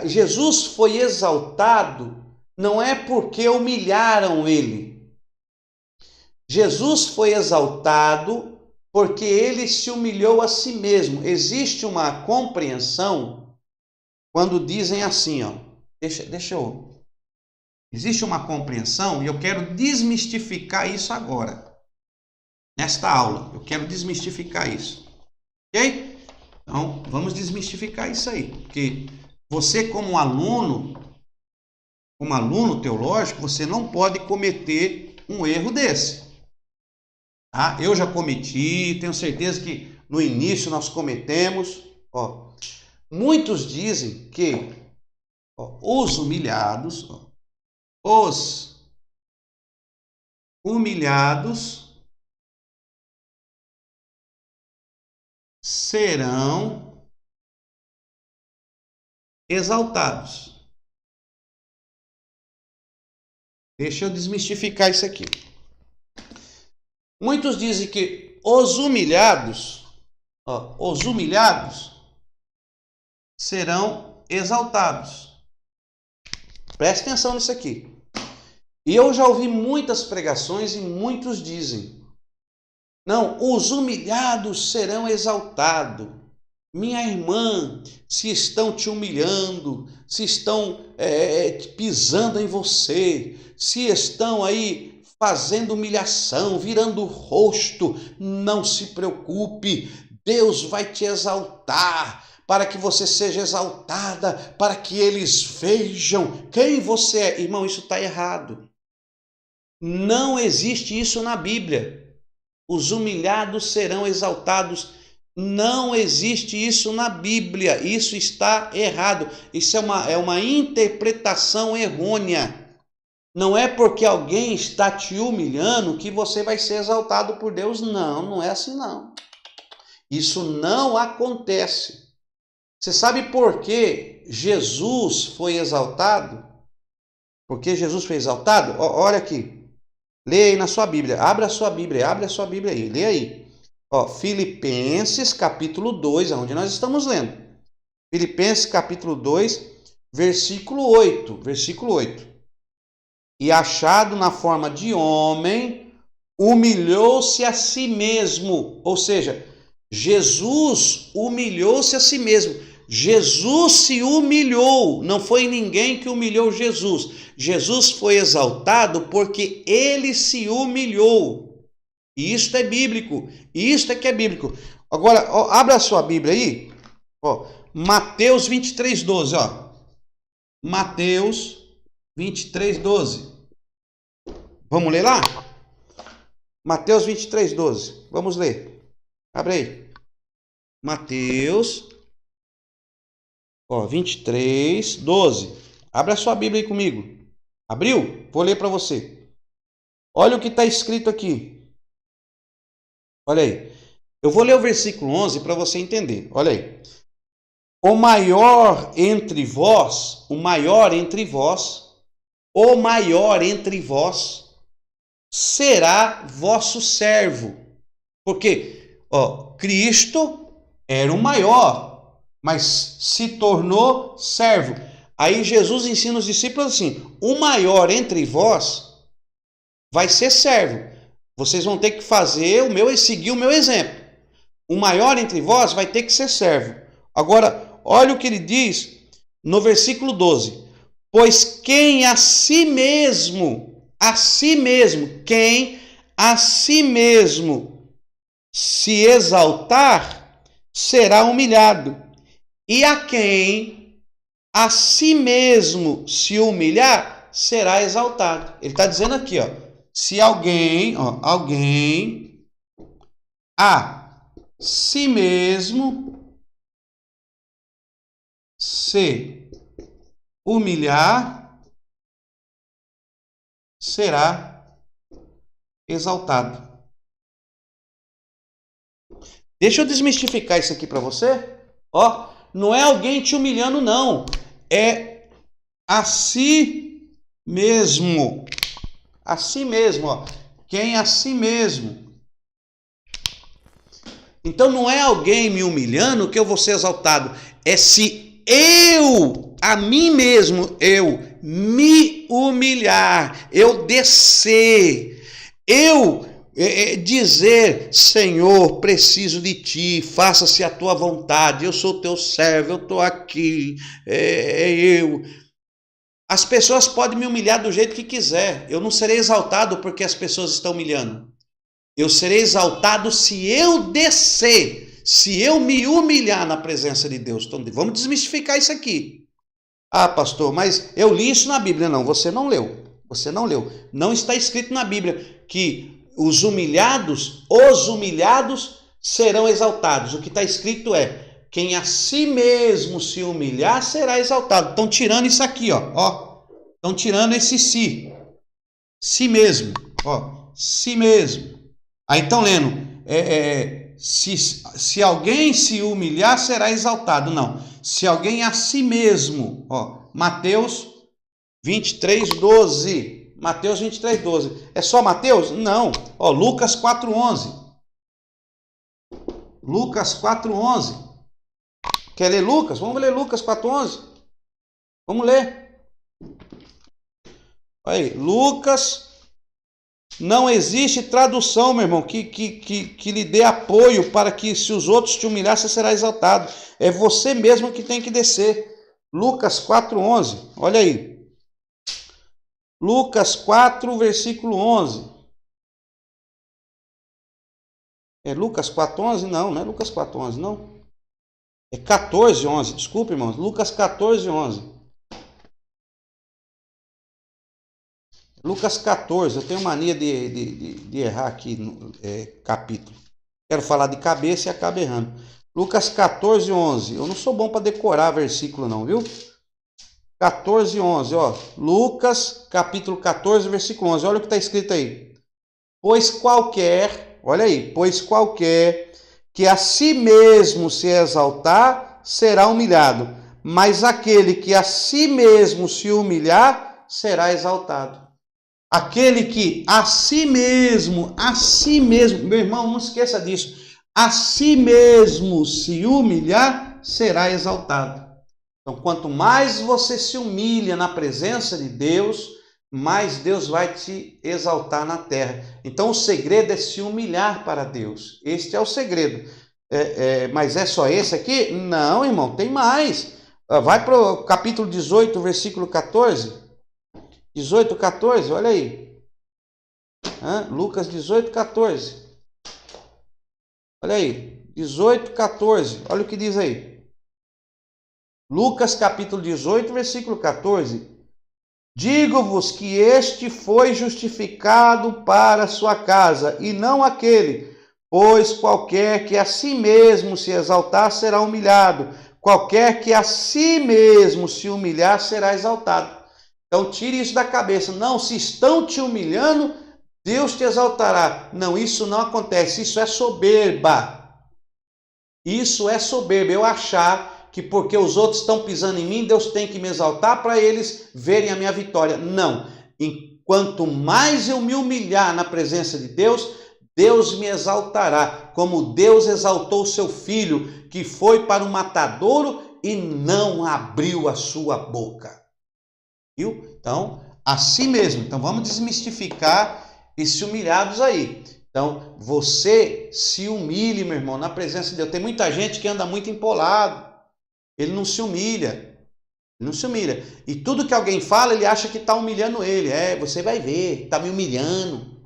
Jesus foi exaltado, não é porque humilharam ele. Jesus foi exaltado porque ele se humilhou a si mesmo. Existe uma compreensão quando dizem assim, ó. Existe uma compreensão e eu quero desmistificar isso agora. Nesta aula, eu quero desmistificar isso. Ok? Então, vamos desmistificar isso aí. Porque você, como aluno teológico, você não pode cometer um erro desse. Tá? Eu já cometi, tenho certeza que no início nós cometemos. Muitos dizem que os humilhados serão exaltados. Deixa eu desmistificar isso aqui. Muitos dizem que os humilhados serão exaltados. Preste atenção nisso aqui. E eu já ouvi muitas pregações e muitos dizem: não, os humilhados serão exaltados. Minha irmã, se estão te humilhando, se estão pisando em você, se estão aí fazendo humilhação, virando o rosto, não se preocupe, Deus vai te exaltar, para que você seja exaltada, para que eles vejam quem você é. Irmão, isso está errado. Não existe isso na Bíblia. Os humilhados serão exaltados. Não existe isso na Bíblia. Isso está errado. Isso é uma interpretação errônea. Não é porque alguém está te humilhando que você vai ser exaltado por Deus. Não, não é assim não. Isso não acontece. Você sabe por que Jesus foi exaltado? Por que Jesus foi exaltado? Olha aqui. Leia aí na sua Bíblia. Abre a sua Bíblia aí. Leia aí. Filipenses capítulo 2, onde nós estamos lendo. Filipenses capítulo 2, versículo 8. Versículo 8. E achado na forma de homem, humilhou-se a si mesmo. Ou seja, Jesus humilhou-se a si mesmo. Jesus se humilhou. Não foi ninguém que humilhou Jesus. Jesus foi exaltado porque ele se humilhou. E isto é bíblico. Isto é que é bíblico. Agora, abra a sua Bíblia aí. Mateus 23, 12. Mateus 23, 12. Vamos ler lá? Mateus 23, 12. Vamos ler. Abre aí. Mateus 23, 12. Abre a sua Bíblia aí comigo. Abriu? Vou ler para você. Olha o que está escrito aqui. Olha aí. Eu vou ler o versículo 11 para você entender. Olha aí. O maior entre vós será vosso servo. Porque, Cristo era o maior, mas se tornou servo. Aí Jesus ensina os discípulos assim: o maior entre vós vai ser servo. Vocês vão ter que seguir o meu exemplo. O maior entre vós vai ter que ser servo. Agora, olha o que ele diz no versículo 12. Pois quem a si mesmo se exaltar, será humilhado. E a quem a si mesmo se humilhar, será exaltado. Ele está dizendo aqui, se alguém a si mesmo, se humilhar, será exaltado. Deixa eu desmistificar isso aqui para você. Ó, não é alguém te humilhando, não. É a si mesmo. A si mesmo, ó. Quem a si mesmo. Então não é alguém me humilhando que eu vou ser exaltado. É se eu, a mim mesmo, eu me humilhar, eu descer, eu dizer, Senhor, preciso de ti, faça-se a tua vontade, eu sou teu servo, eu estou aqui, eu. As pessoas podem me humilhar do jeito que quiser, eu não serei exaltado porque as pessoas estão humilhando. Eu serei exaltado se eu descer, se eu me humilhar na presença de Deus. Então, vamos desmistificar isso aqui. Ah, pastor, mas eu li isso na Bíblia. Não, você não leu. Você não leu. Não está escrito na Bíblia que os humilhados serão exaltados. O que está escrito é: quem a si mesmo se humilhar será exaltado. Estão tirando isso aqui, ó. Estão tirando esse si. Si mesmo. Ó, si mesmo. Aí estão lendo, se alguém se humilhar, será exaltado. Não, se alguém a si mesmo, ó, Mateus 23, 12. Mateus 23, 12. É só Mateus? Não. Ó, Lucas 4, 11. Lucas 4, 11. Quer ler Lucas? Vamos ler Lucas 4, 11. Vamos ler. Aí, Lucas. Não existe tradução, meu irmão, que lhe dê apoio para que, se os outros te humilhar, você será exaltado. É você mesmo que tem que descer. Lucas 4:11, olha aí. Lucas 4, versículo 11. É Lucas 4:11? Não, não é Lucas 4:11, não. É 14:11, desculpe, irmãos. Lucas 14:11. Lucas 14, eu tenho mania de errar aqui no capítulo. Quero falar de cabeça e acabo errando. Lucas 14:11. Eu não sou bom para decorar versículo não, viu? 14:11, ó. Lucas, capítulo 14, versículo 11. Olha o que está escrito aí. Pois qualquer, olha aí, pois qualquer que a si mesmo se exaltar, será humilhado. Mas aquele que a si mesmo se humilhar, será exaltado. Aquele que a si mesmo, meu irmão, não esqueça disso, a si mesmo se humilhar, será exaltado. Então, quanto mais você se humilha na presença de Deus, mais Deus vai te exaltar na terra. Então, o segredo é se humilhar para Deus. Este é o segredo. Mas é só esse aqui? Não, irmão, tem mais. Vai para o capítulo 18, versículo 14. 18, 14, olha aí. Lucas 18, 14. Olha aí. 18, 14. Olha o que diz aí. Lucas capítulo 18, versículo 14. Digo-vos que este foi justificado para a sua casa, e não aquele. Pois qualquer que a si mesmo se exaltar será humilhado. Qualquer que a si mesmo se humilhar será exaltado. Então tire isso da cabeça. Não, se estão te humilhando, Deus te exaltará. Não, isso não acontece. Isso é soberba. Isso é soberba. Eu achar que porque os outros estão pisando em mim, Deus tem que me exaltar para eles verem a minha vitória. Não. Enquanto mais eu me humilhar na presença de Deus, Deus me exaltará. Como Deus exaltou o seu filho, que foi para o matadouro e não abriu a sua boca. Viu? Então, assim mesmo. Então, vamos desmistificar esses humilhados aí. Então, você se humilhe, meu irmão, na presença de Deus. Tem muita gente que anda muito empolado. Ele não se humilha. Ele não se humilha. E tudo que alguém fala, ele acha que está humilhando ele. Você vai ver, está me humilhando.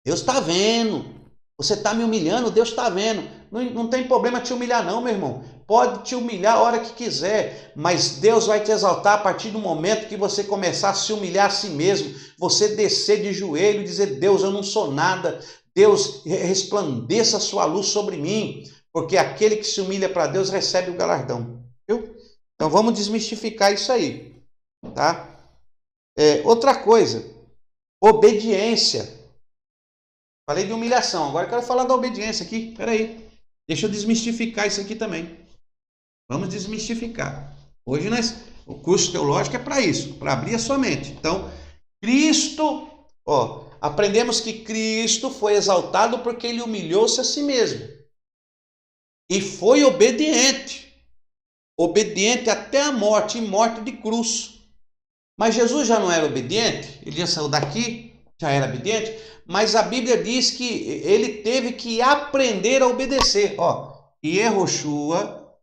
Deus está vendo. Você está me humilhando, Deus está vendo. Não tem problema te humilhar não, meu irmão. Pode te humilhar a hora que quiser, mas Deus vai te exaltar a partir do momento que você começar a se humilhar a si mesmo, você descer de joelho e dizer, Deus, eu não sou nada, Deus, resplandeça a sua luz sobre mim, porque aquele que se humilha para Deus recebe o galardão. Viu? Então vamos desmistificar isso aí, tá? Outra coisa, obediência. Falei de humilhação, agora eu quero falar da obediência aqui. Peraí, deixa eu desmistificar isso aqui também. Vamos desmistificar. Hoje o curso teológico é para isso, para abrir a sua mente. Então, Cristo, aprendemos que Cristo foi exaltado porque ele humilhou-se a si mesmo. E foi obediente. Obediente até a morte, e morte de cruz. Mas Jesus já não era obediente? Ele já saiu daqui, já era obediente? Mas a Bíblia diz que ele teve que aprender a obedecer. Yehoshua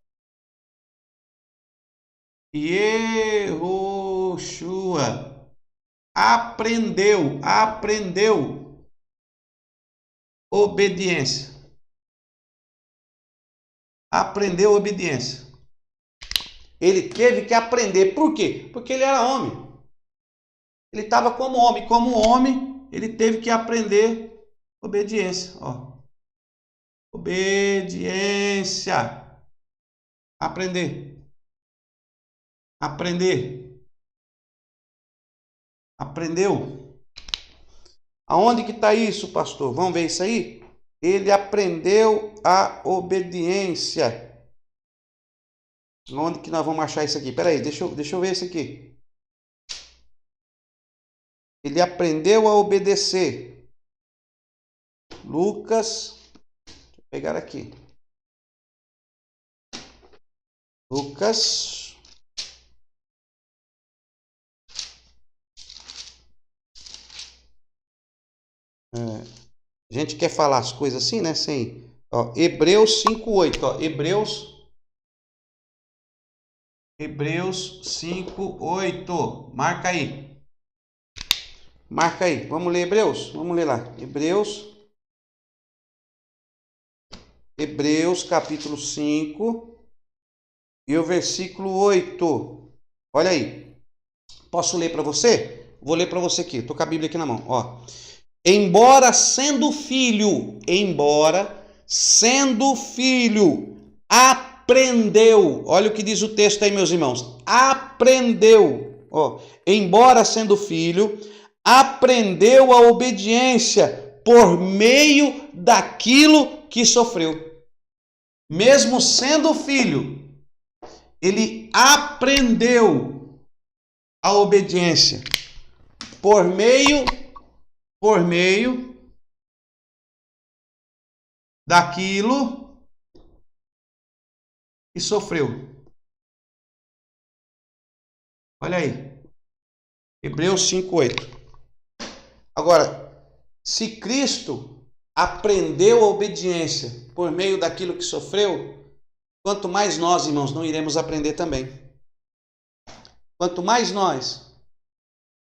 aprendeu obediência. Aprendeu obediência. Ele teve que aprender. Por quê? Porque ele era homem. Ele estava como homem. Como homem, ele teve que aprender obediência. Obediência. Aprender. Aprendeu. Aonde que está isso, pastor? Vamos ver isso aí? Ele aprendeu a obediência. Onde que nós vamos achar isso aqui? Peraí, deixa eu ver isso aqui. Ele aprendeu a obedecer. Lucas, deixa eu pegar aqui. Lucas. A gente quer falar as coisas assim, né? Sem. Hebreus 5:8. Hebreus 5:8. Marca aí. Vamos ler Hebreus? Vamos ler lá. Hebreus capítulo 5 e o versículo 8. Olha aí. Posso ler para você? Vou ler para você aqui. Estou com a Bíblia aqui na mão. Embora sendo filho, aprendeu. Olha o que diz o texto aí, meus irmãos. Aprendeu. Embora sendo filho, aprendeu a obediência por meio daquilo que sofreu. Mesmo sendo filho, ele aprendeu a obediência por meio daquilo que sofreu. Olha aí. Hebreus 5:8. Agora, se Cristo aprendeu a obediência por meio daquilo que sofreu, quanto mais nós, irmãos, não iremos aprender também. Quanto mais nós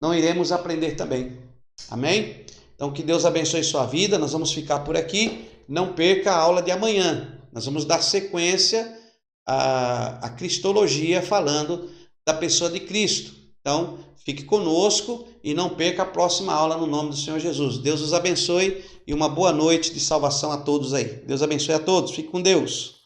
não iremos aprender também. Amém? Então, que Deus abençoe sua vida. Nós vamos ficar por aqui. Não perca a aula de amanhã. Nós vamos dar sequência à cristologia, falando da pessoa de Cristo. Então, fique conosco e não perca a próxima aula no nome do Senhor Jesus. Deus os abençoe e uma boa noite de salvação a todos aí. Deus abençoe a todos. Fique com Deus.